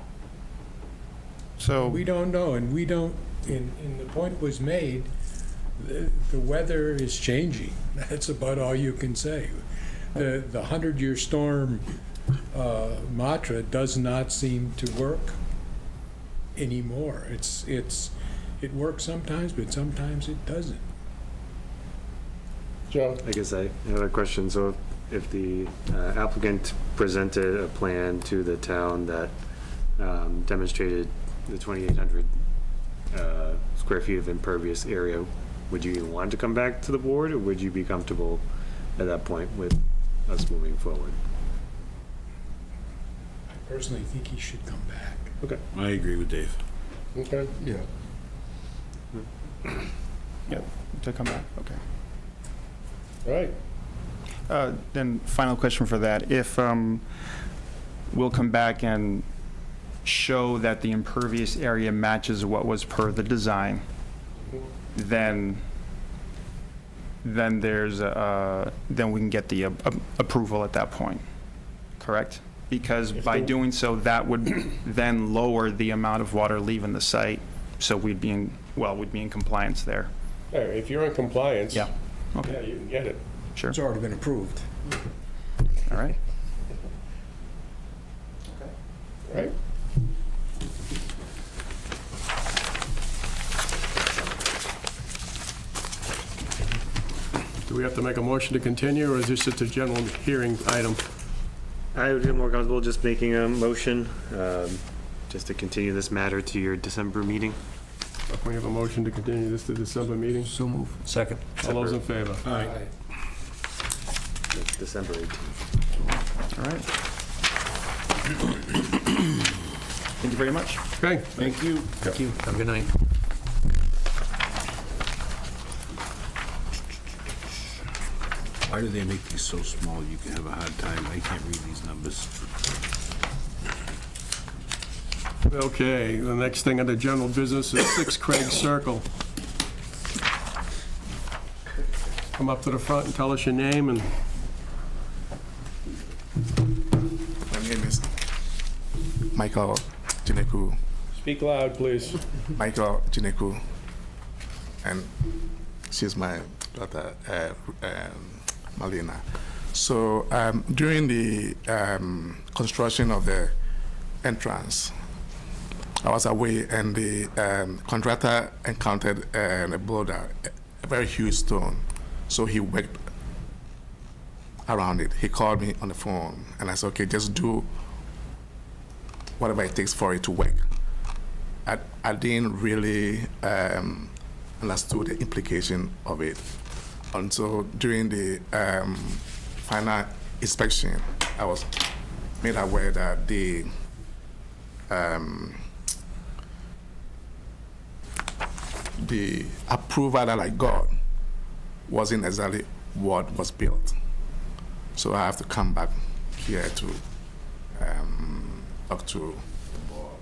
So, We don't know, and we don't, and the point was made, the weather is changing. That's about all you can say. The 100-year storm mantra does not seem to work anymore. It works sometimes, but sometimes it doesn't. Joe? I guess I have a question. So if the applicant presented a plan to the town that demonstrated the 2,800 square feet of impervious area, would you even want to come back to the board, or would you be comfortable at that point with us moving forward? I personally think he should come back. Okay. I agree with Dave. Okay. Yeah. yeah, to come back, okay. All right. Then final question for that. If we'll come back and show that the impervious area matches what was per the design, then there's then we can get the approval at that point, correct? Because by doing so, that would then lower the amount of water leaving the site, so we'd be in compliance there. All right, if you're in compliance. Yeah. Yeah, Okay. you can get it. Sure. It's already been approved. All right. All right. Do we have to make a motion to continue, or is this just a general hearing item? I would feel more comfortable just making a motion, just to continue this matter to your December meeting. We have a motion to continue this to December meeting. So move. Second. All those in favor? Aye. December 18th. All right. Thank you very much. Okay. Thank you. Thank you. Have a good night. Why do they make these so small? You can have a hard time. I can't read these numbers. Okay, the next thing under general business is 6 Craig Circle. Come up to the front and tell us your name and My name is Michael Jineku. speak loud, please. Michael Jineku. And she's my daughter, Malina. So during the construction of the entrance, I was away, and the contractor encountered a boulder, a very huge stone. So he worked around it. He called me on the phone, and I said, okay, just do whatever it takes for it to work. I didn't really understood the implication of it until during the final inspection, I was made aware that the approval that I got wasn't exactly what was built. So I have to come back here to talk to the board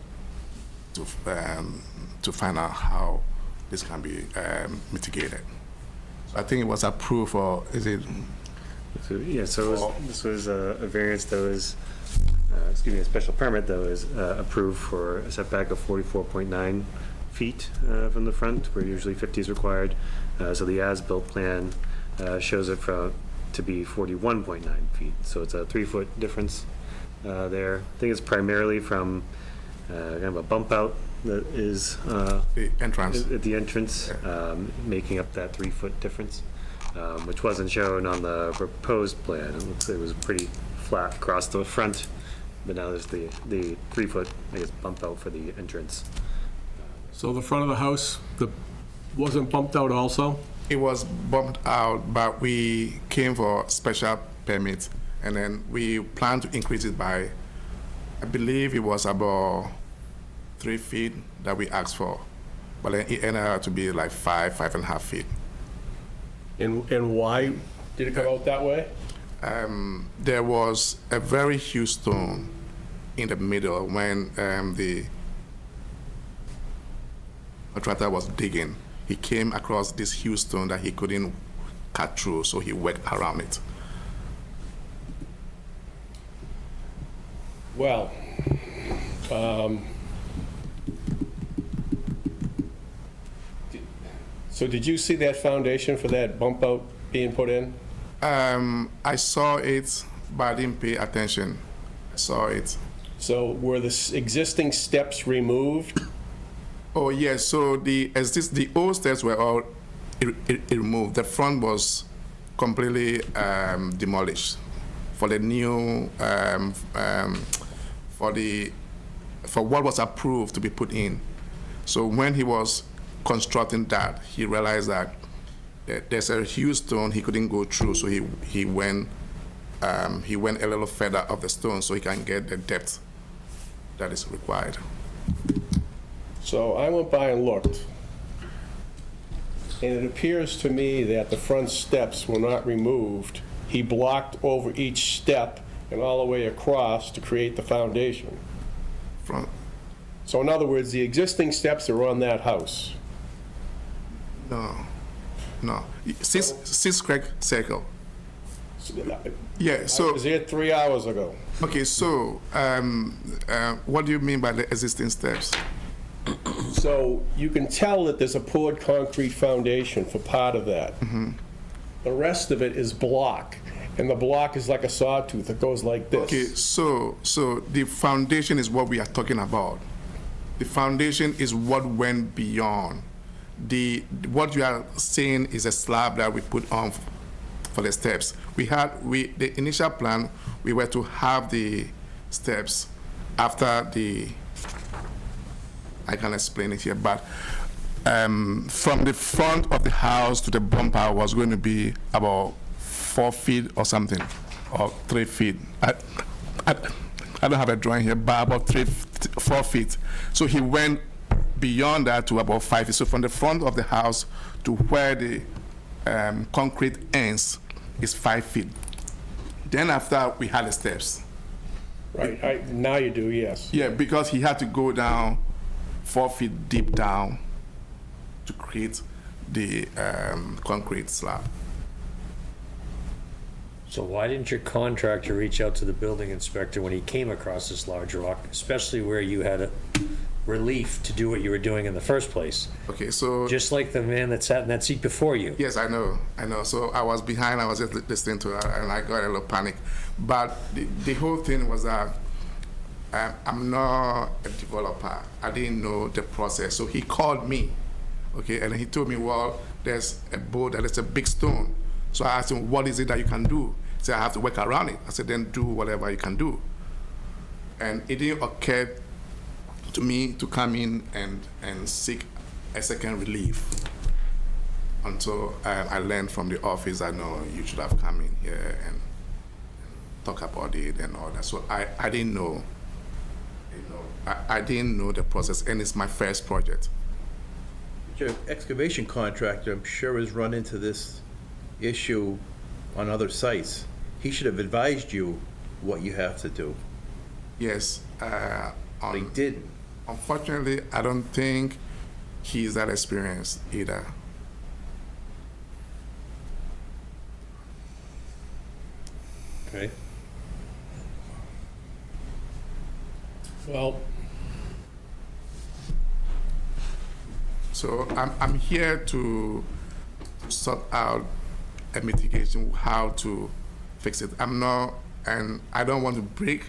to find out how this can be mitigated. So I think it was approved, or is it? So, yeah, so this was a variance that was, a special permit that was approved for a setback of 44.9 feet from the front, where usually 50 is required. So the as-built plan shows it to be 41.9 feet. So it's a 3-foot difference there. I think it's primarily from kind of a bump out that is The entrance. at the entrance, making up that 3-foot difference, which wasn't shown on the proposed plan. It looks like it was pretty flat across the front, but now there's the 3-foot, I guess, bump out for the entrance. So the front of the house, wasn't bumped out also? It was bumped out, but we came for special permit, and then we planned to increase it by, I believe it was about 3 feet that we asked for, but then it ended up to be like 5.5 feet. And why did it come out that way? There was a very huge stone in the middle when the contractor was digging. He came across this huge stone that he couldn't cut through, so he worked around it. Well, so did you see that foundation for that bump out being put in? I saw it, but I didn't pay attention. I saw it. So were the existing steps removed? Oh yes, so the old steps were all removed. The front was completely demolished for the new for what was approved to be put in. So when he was constructing that, he realized that there's a huge stone he couldn't go through, so he went a little further up the stone so he can get the depth that is required. So I went by and looked, and it appears to me that the front steps were not removed. He blocked over each step and all the way across to create the foundation. So in other words, the existing steps are on that house. No. Six Craig Circle. Yeah, I so, was here 3 hours ago. okay, so what do you mean by the existing steps? So you can tell that there's a poured concrete foundation for part of that. The rest of it is block, and the block is like a sawtooth. It goes like this. Okay, so the foundation is what we are talking about. The foundation is what went beyond. What you are saying is a slab that we put on for the steps. The initial plan, we were to have the steps after I can explain it here, but from the front of the house to the bumper was going to be about 4 feet or something, or 3 feet. I don't have a drawing here, but about 4 feet. So he went beyond that to about 5 feet. So from the front of the house to where the concrete ends is 5 feet. Then after we had the steps. Right, now you do, yes. Yeah, because he had to go down 4 feet deep down to create the concrete slab. So why didn't your contractor reach out to the building inspector when he came across this large rock, especially where you had a relief to do what you were doing in the first place? Okay, so... Just like the man that sat in that seat before you. Yes, I know. So I was behind, I was just listening to her, and I got a little panic. But the whole thing was that I'm not a developer. I didn't know the process. So he called me, okay, and he told me, well, there's a boat and it's a big stone. So I asked him, what is it that you can do? He said, I have to work around it. I said, then do whatever you can do. And it didn't occur to me to come in and seek a second relief until I learned from the office, I know you should have come in here and talk about it and all that. So I didn't know. I didn't know the process, and it's my first project. Your excavation contractor, I'm sure, has run into this issue on other sites. He should have advised you what you have to do. Yes. But he didn't. Unfortunately, I don't think he's that experienced either. Okay. Well, So I'm here to sort out a mitigation, how to fix it. I'm not, and I don't want to break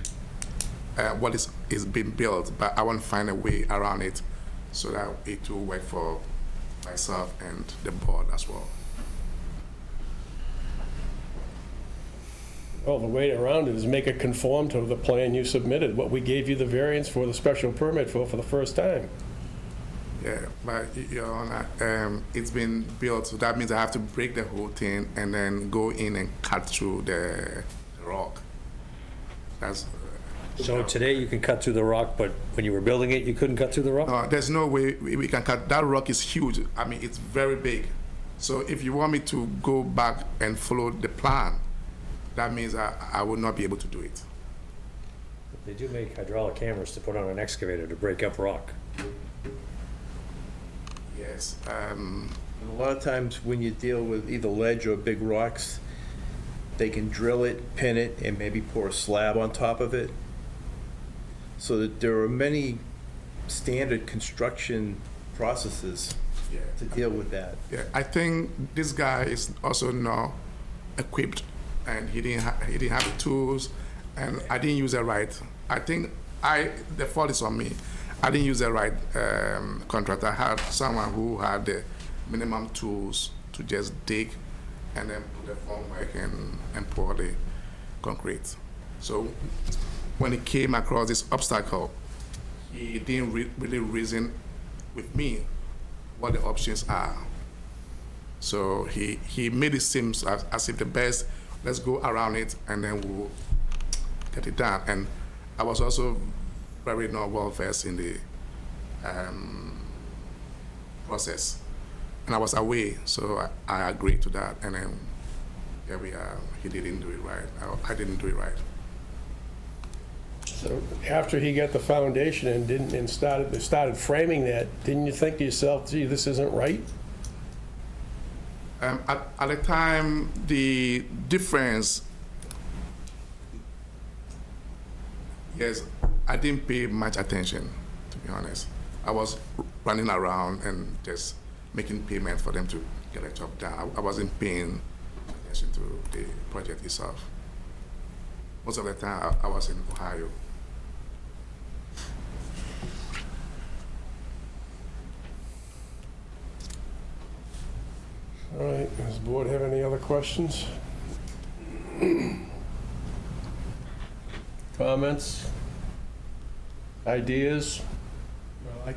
what is being built, but I want to find a way around it so that it will work for myself and the board as well. well, the way around it is make it conform to the plan you submitted, what we gave you the variance for the special permit for the first time. Yeah, but Your Honor, it's been built, so that means I have to break the whole thing and then go in and cut through the rock. That's. So today you can cut through the rock, but when you were building it, you couldn't cut through the rock? No, there's no way we can cut. That rock is huge. I mean, it's very big. So if you want me to go back and follow the plan, that means I will not be able to do it. They do make hydraulic hammers to put on an excavator to break up rock. Yes. And a lot of times when you deal with either ledge or big rocks, they can drill it, pin it, and maybe pour a slab on top of it. So that there are many standard construction processes Yeah. to deal with that. Yeah, I think this guy is also not equipped, and he didn't have the tools, and I didn't use it right. I think the fault is on me. I didn't use the right contractor. I had someone who had the minimum tools to just dig and then put the formwork and pour the concrete. So when he came across this obstacle, he didn't really reason with me what the options are. So he made it seem as if the best, let's go around it and then we'll get it done. And I was also very not well versed in the process. And I was away, so I agreed to that. And then here we are. He didn't do it right. I didn't do it right. So after he got the foundation and started framing that, didn't you think to yourself, gee, this isn't right? At the time, the difference, yes, I didn't pay much attention, to be honest. I was running around and just making payment for them to get a job done. I wasn't paying attention to the project itself. Most of the time, I was in Ohio. All right, does the board have any other questions? Comments? Ideas? Well,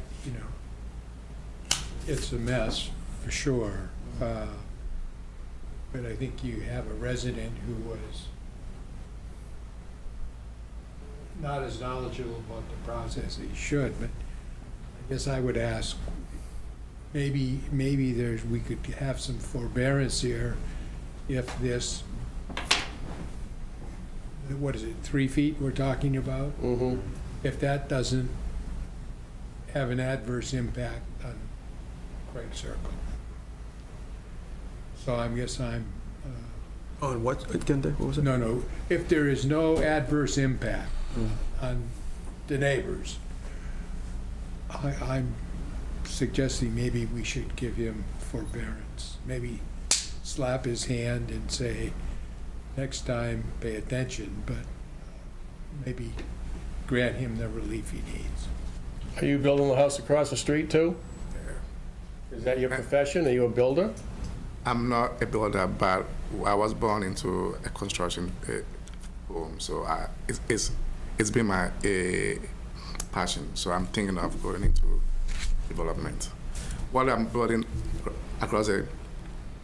it's a mess, for sure. But I think you have a resident who was not as knowledgeable about the process as he should, but I guess I would ask, maybe we could have some forbearance here if this, what is it, 3 feet we're talking about? Mm-hmm. If that doesn't have an adverse impact on Craig Circle. So I guess I'm, On what, again, Dave, what was it? no, if there is no adverse impact on the neighbors, I'm suggesting maybe we should give him forbearance. Maybe slap his hand and say, next time, pay attention, but maybe grant him the relief he needs. Are you building the house across the street too? Is that your profession? Are you a builder? I'm not a builder, but I was born into a construction home, so it's been my passion. So I'm thinking of going into development. While I'm building across the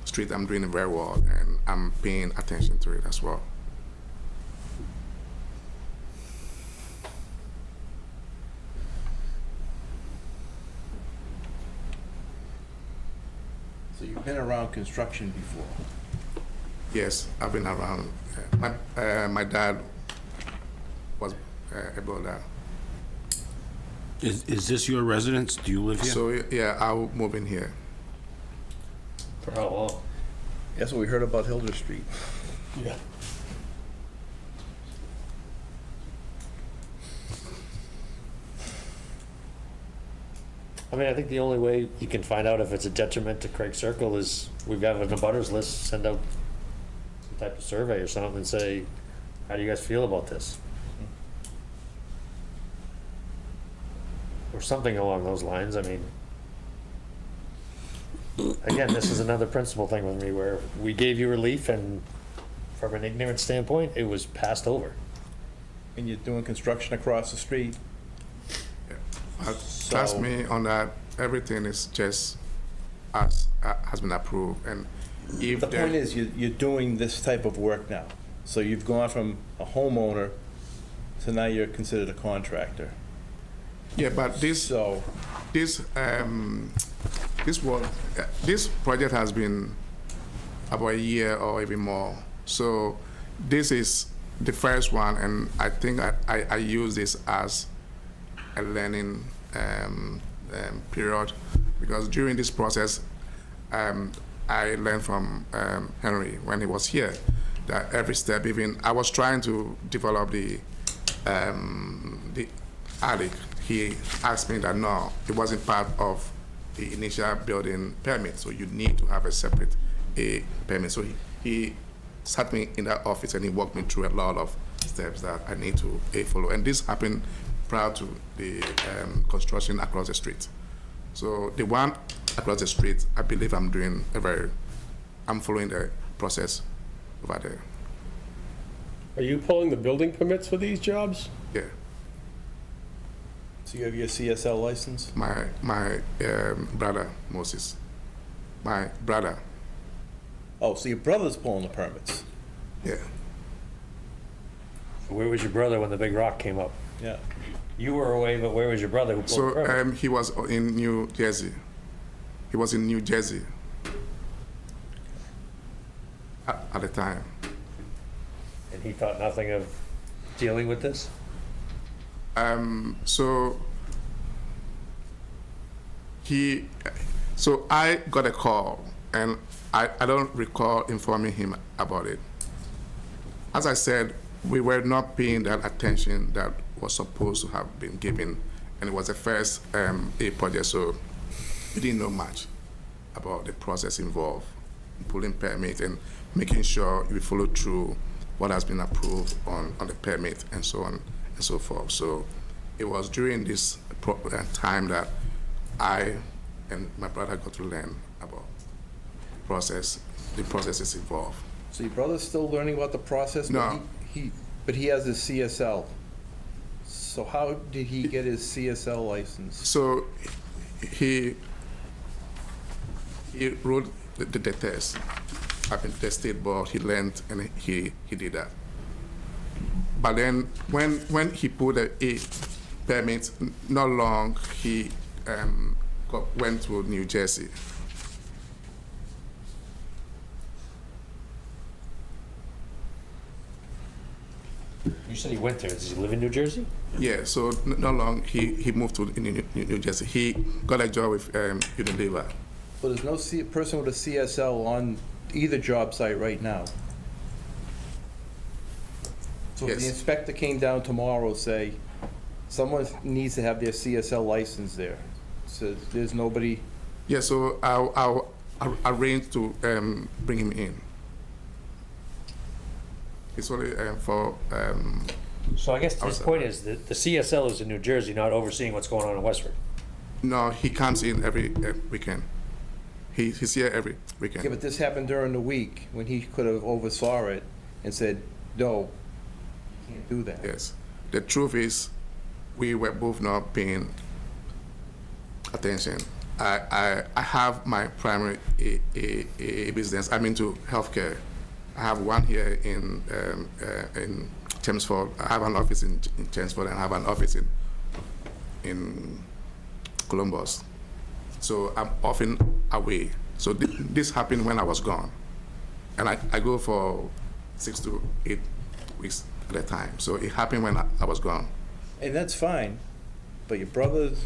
street, I'm doing it very well, and I'm paying attention to it as well. So you've been around construction before. Yes, I've been around. My dad was about that. Is this your residence? Do you live here? So yeah, I'll move in here. For how long? That's what we heard about Hilder Street. Yeah. I mean, I think the only way you can find out if it's a detriment to Craig Circle is we've got an abutters list, send out some type of survey or something and say, how do you guys feel about this? Or something along those lines. I mean, again, this is another principle thing with me where we gave you relief and from an ignorant standpoint, it was passed over. And you're doing construction across the street. Trust me on that. Everything is just as has been approved, and if The point is, you're doing this type of work now. So you've gone from a homeowner to now you're considered a contractor. yeah, but this project has been about a year or even more. So this is the first one, and I think I use this as a learning period, because during this process, I learned from Henry when he was here that every step, even I was trying to develop the attic. He asked me that no, it wasn't part of the initial building permit, so you need to have a separate permit. So he sat me in that office and he walked me through a lot of steps that I need to follow. And this happened prior to the construction across the street. So the one across the street, I believe I'm following the process over there. Are you pulling the building permits for these jobs? Yeah. So you have your CSL license? My brother, Moses. My brother. Oh, so your brother's pulling the permits? Yeah. Where was your brother when the big rock came up? Yeah. You were away, but where was your brother who pulled the So permit? he was in New Jersey. He was in New Jersey at the time. And he thought nothing of dealing with this? So I got a call, and I don't recall informing him about it. As I said, we were not paying that attention that was supposed to have been given, and it was the first A project, so we didn't know much about the process involved, pulling permits and making sure we follow through what has been approved on the permit and so on and so forth. So it was during this time that I and my brother got to learn about the processes involved. So your brother's still learning about the process? No. But he has his CSL. So how did he get his CSL license? So he wrote the test up in the state board. He learned and he did that. But then when he put a permit, not long he went to New Jersey. You said he went there. Does he live in New Jersey? Yeah, so not long he moved to New Jersey. He got a job with Unilever. But there's no person with a CSL on either job site right now. So if the Yes. inspector came down tomorrow, say, someone needs to have their CSL license there. So there's nobody, Yeah, so I'll arrange to bring him in. It's only for So I guess his Outside. point is that the CSL is in New Jersey, not overseeing what's going on in Westford. no, he comes in every weekend. He's here every weekend. yeah, but this happened during the week when he could have oversaw it and said, no, you can't do that. Yes. The truth is, we were both not paying attention. I have my primary business. I'm into healthcare. I have one here in Chelmsford. I have an office in Chelmsford, and I have an office in Columbus. So I'm often away, So this happened when I was gone. And I go for 6 to 8 weeks at a time. So it happened when I was gone. And that's fine, but your brother's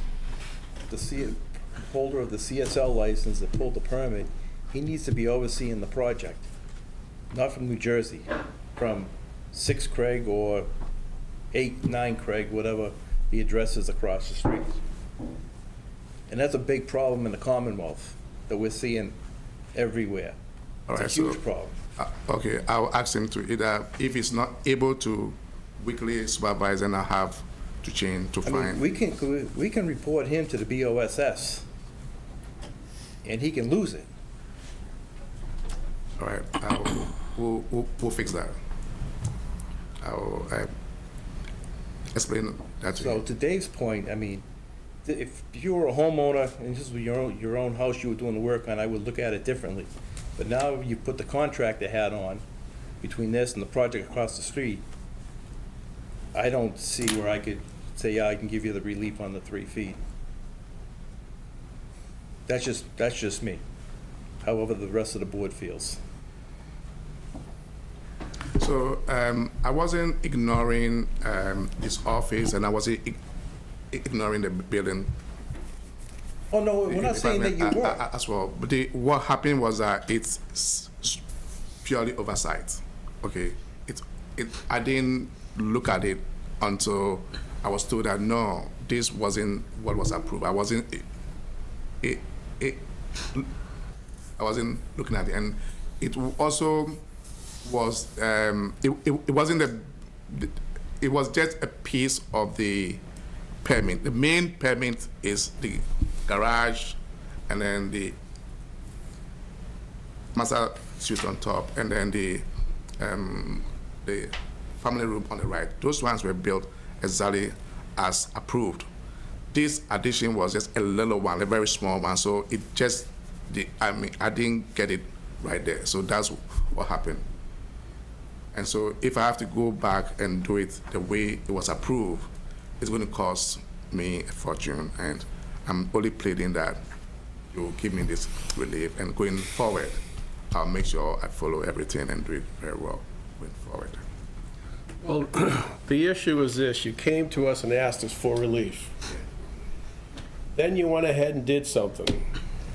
holder of the CSL license that pulled the permit, he needs to be overseeing the project. Not from New Jersey, from 6 Craig or 8, 9 Craig, whatever the address is across the street. And that's a big problem in the Commonwealth that we're seeing everywhere. All right, It's a huge problem. Okay, I'll ask him to either, if he's not able to weekly supervise, then I'll have to change to I mean, find. we can report him to the BOSS, and he can lose it. All right, we'll fix that. I'll explain that to So you. to Dave's point, I mean, if you were a homeowner and this was your own house you were doing the work on, I would look at it differently. But now you put the contractor hat on between this and the project across the street, I don't see where I could say, yeah, I can give you the relief on the 3 feet. That's just me. However, the rest of the board feels. So I wasn't ignoring his office, and I wasn't ignoring the building. Oh, no, we're not saying that you department were. as well. But what happened was that it's purely oversight. Okay, I didn't look at it until I was told that no, this wasn't what was approved. I wasn't looking at it, and it also was it wasn't it was just a piece of the permit. The main permit is the garage, and then the master suite on top, and then the family room on the right. Those ones were built exactly as approved. This addition was just a little one, a very small one, so it just, I didn't get it right there. So that's what happened. And so if I have to go back and do it the way it was approved, it's going to cost me a fortune, and I'm only pleading that you give me this relief, and going forward, I'll make sure I follow everything and do it very well going forward. Well, the issue is this: you came to us and asked us for relief. Then you went ahead and did something.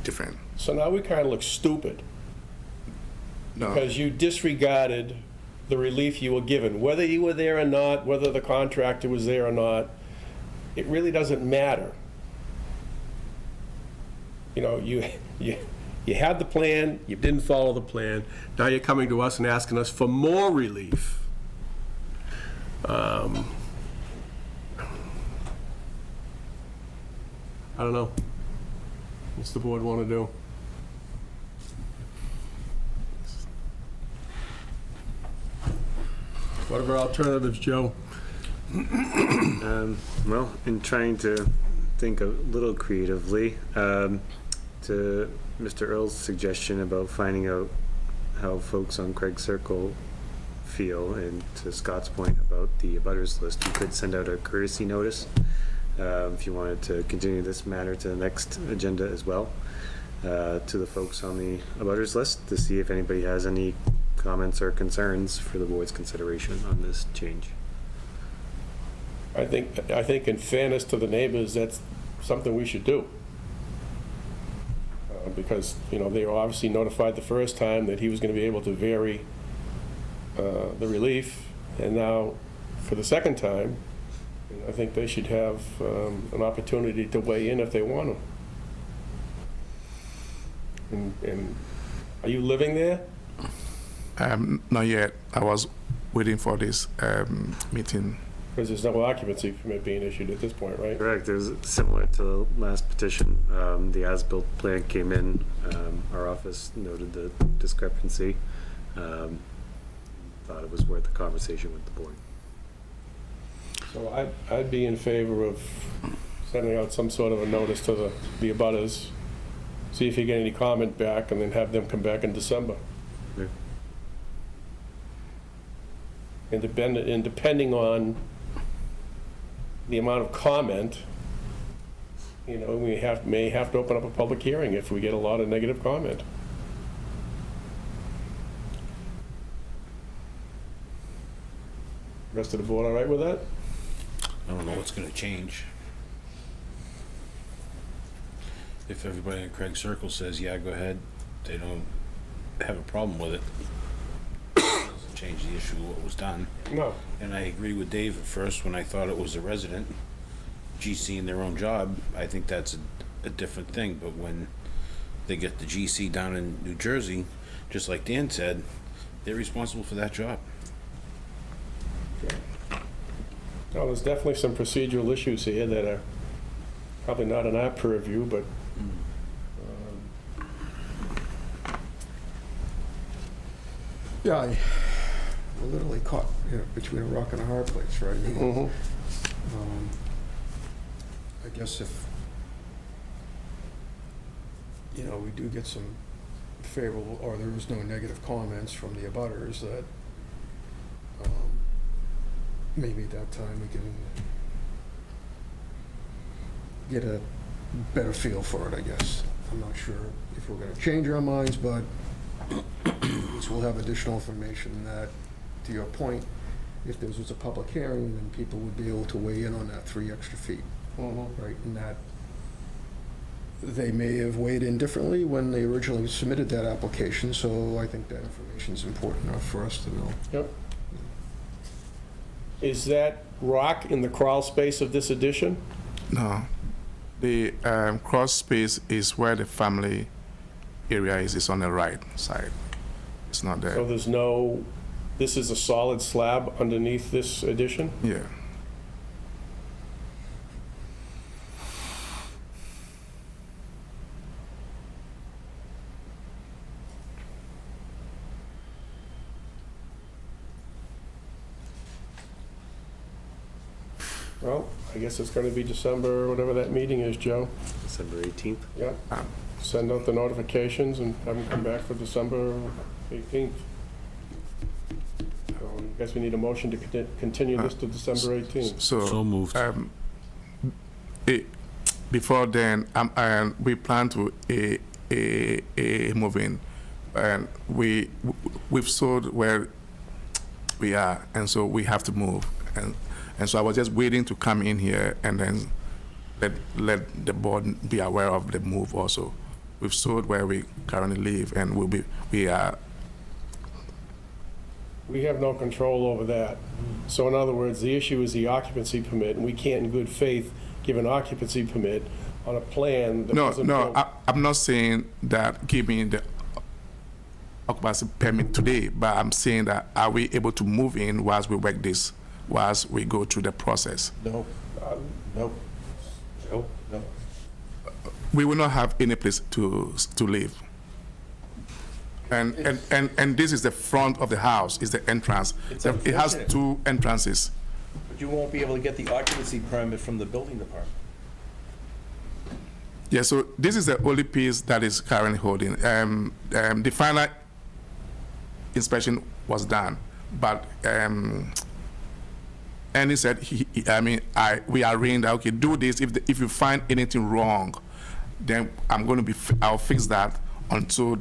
Different. So now we kind of look stupid No. because you disregarded the relief you were given. Whether you were there or not, whether the contractor was there or not, it really doesn't matter. You know, you had the plan, you didn't follow the plan. Now you're coming to us and asking us for more relief. I don't know. What's the board want to do? What are our alternatives, Joe? Well, in trying to think a little creatively, to Mr. Earl's suggestion about finding out how folks on Craig Circle feel, and to Scott's point about the abutters list, you could send out a courtesy notice if you wanted to continue this matter to the next agenda as well, to the folks on the abutters list, to see if anybody has any comments or concerns for the board's consideration on this change. I think in fairness to the neighbors, that's something we should do. Because, you know, they were obviously notified the first time that he was going to be able to vary the relief, and now for the second time, I think they should have an opportunity to weigh in if they want to. And are you living there? Not yet. I was waiting for this meeting. Because there's no occupancy permit being issued at this point, right? Correct. It was similar to the last petition. The as-built plan came in. Our office noted the discrepancy. Thought it was worth a conversation with the board. So I'd be in favor of sending out some sort of a notice to the abutters, see if you get any comment back, and then have them come back in December. Yeah. And depending on the amount of comment, you know, we may have to open up a public hearing if we get a lot of negative comment. Rest of the board all right with that? I don't know what's gonna change. If everybody in Craig's circle says, yeah, go ahead, they don't have a problem with it. Doesn't change the issue of what was done. No. And I agree with Dave at first, when I thought it was a resident, GC in their own job, I think that's a different thing, but when they get the GC down in New Jersey, just like Dan said, they're responsible for that job. Well, there's definitely some procedural issues here that are probably not in our purview, but Yeah, we're literally caught, between a rock and a hard place, right? I guess if, we do get some favorable, or there is no negative comments from the abutters, that maybe at that time we can get a better feel for it, I guess. I'm not sure if we're gonna change our minds, but at least we'll have additional information that, to your point, if there was a public hearing, then people would be able to weigh in on that 3 extra feet, right? And that they may have weighed in differently when they originally submitted that application, so I think that information is important enough for us to know. Yep. Is that rock in the crawl space of this addition? No. The cross space is where the family area is. It's on the right side. It's not there. So there's no, this is a solid slab underneath this addition? Yeah. Well, I guess it's going to be December, whatever that meeting is, Joe. December 18th. Yeah. Send out the notifications and have them come back for December 18th. I guess we need a motion to continue this to December 18th. So moved. Before then, we plan to move in, and we've sold where we are, and so we have to move. And so I was just waiting to come in here and then let the board be aware of the move also. We've sold where we currently live, and we are. We have no control over that. So in other words, the issue is the occupancy permit, and we can't in good faith give an occupancy permit on a plan that wasn't built. I'm not saying that giving the occupancy permit today, but I'm saying that are we able to move in whilst we work this, whilst we go through the process? No. No. No. No. We will not have any place to live. And this is the front of the house, is the entrance. It's It has unfortunate. 2 entrances. But you won't be able to get the occupancy permit from the building department. Yeah, so this is the only piece that is currently holding. The final inspection was done, but and he said, we arranged, okay, do this. If you find anything wrong, then I'll fix that until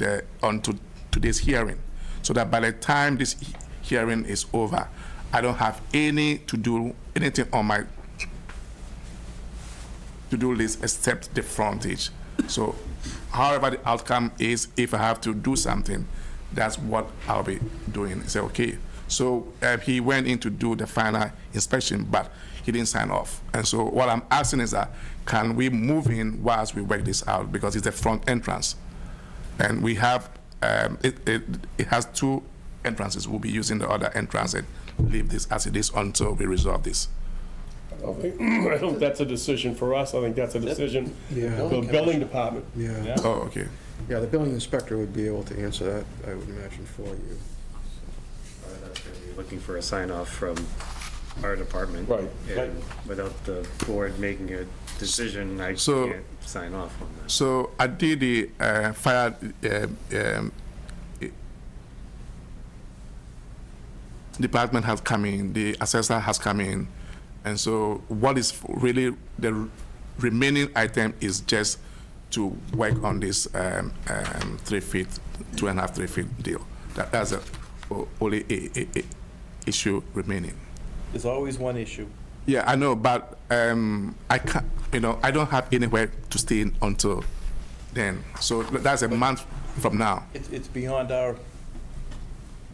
today's hearing, so that by the time this hearing is over, I don't have anything on my to-do list except the frontage. So, however the outcome is, if I have to do something, that's what I'll be doing. He said, okay. So he went in to do the final inspection, but he didn't sign off. And so what I'm asking is that, can we move in whilst we work this out? Because it's the front entrance. And we have, it has 2 entrances. We'll be using the other entrance and leave this as it is until we resolve this. I don't think that's a decision for us. I think that's a decision for the building department. Yeah. Oh, okay. Yeah, the building inspector would be able to answer that, I would imagine, for you. That's gonna be looking for a sign off from our department. Right. And without the board making a decision, I So- can't sign off on that. So I did the fire department has come in, the assessor has come in, and so what is really the remaining item is just to work on this 3 feet, 2.5, 3 feet deal. That's the only issue remaining. There's always one issue. Yeah, I know, but I can't, I don't have anywhere to stay until then. So that's a month from now. It's beyond our,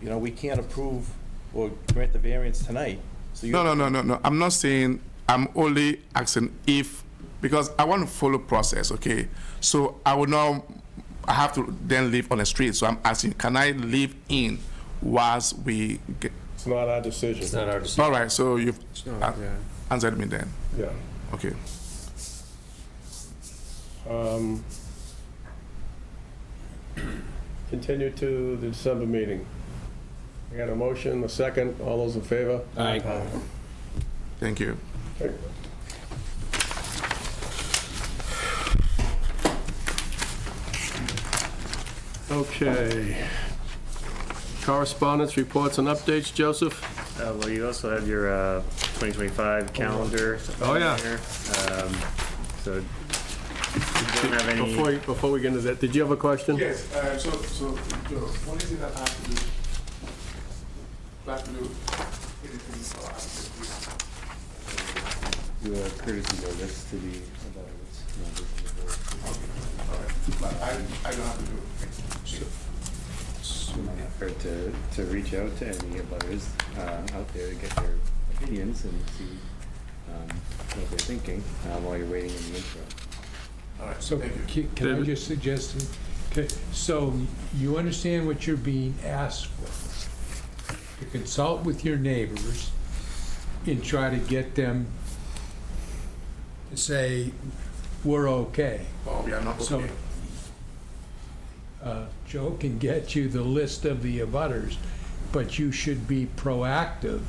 we can't approve or grant the variance tonight. So you. No. I'm not saying, I'm only asking if, because I want to follow process, okay? So I have to then live on the street. So I'm asking, can I live in whilst we get? It's not our decision. It's not our decision. All right, so you've not, yeah. answered me then. Yeah. Okay. Continue to the December meeting. I got a motion, a second. All those in favor? Aye. Thank you. Okay. Okay. Correspondence, reports, and updates, Joseph? Well, you also have your 2025 calendar. Oh, yeah. here. So, you don't have any... Before we get into that, did you have a question? Yes, so, what is it that I have to do? I have to do anything or I have to do? You have courtesy notice to the abutters. All right, but I don't have to do it. Or to reach out to any abutters out there to get their opinions and see what they're thinking while you're waiting in the intro. All right, So thank you. can I just suggest, okay, so you understand what you're being asked for. To consult with your neighbors and try to get them to say, we're okay. Oh, we are not So, okay. Joe can get you the list of the abutters, but you should be proactive.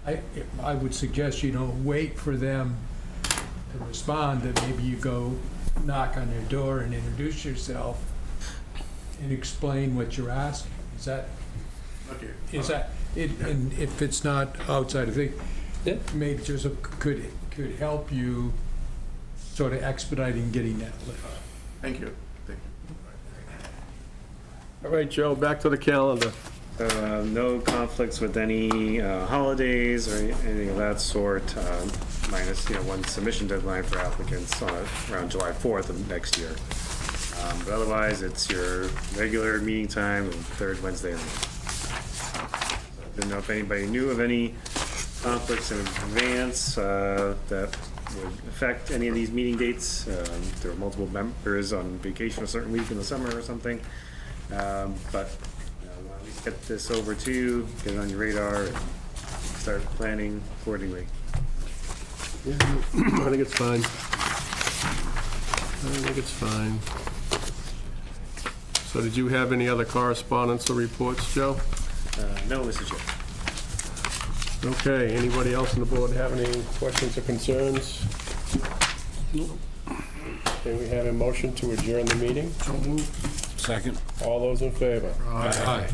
I would suggest you don't wait for them to respond, that maybe you go knock on their door and introduce yourself and explain what you're asking. Is that, and if it's not outside of it, maybe Joseph could help you sort of expediting getting that list. Thank you. All right, Joe, back to the calendar. No conflicts with any holidays or anything of that sort, minus one submission deadline for applicants around July 4th of next year. But otherwise, it's your regular meeting time, and third Wednesday of the month. Didn't know if anybody knew of any conflicts in advance that would affect any of these meeting dates. There were multiple members on vacation a certain week in the summer or something. But we'll at least get this over to you, get it on your radar, and start planning accordingly. Yeah, I think it's fine. So did you have any other correspondence or reports, Joe? No, Mr. Chair. Okay, anybody else on the board have any questions or concerns? Can we have a motion to adjourn the meeting? Second. All those in favor? Aye.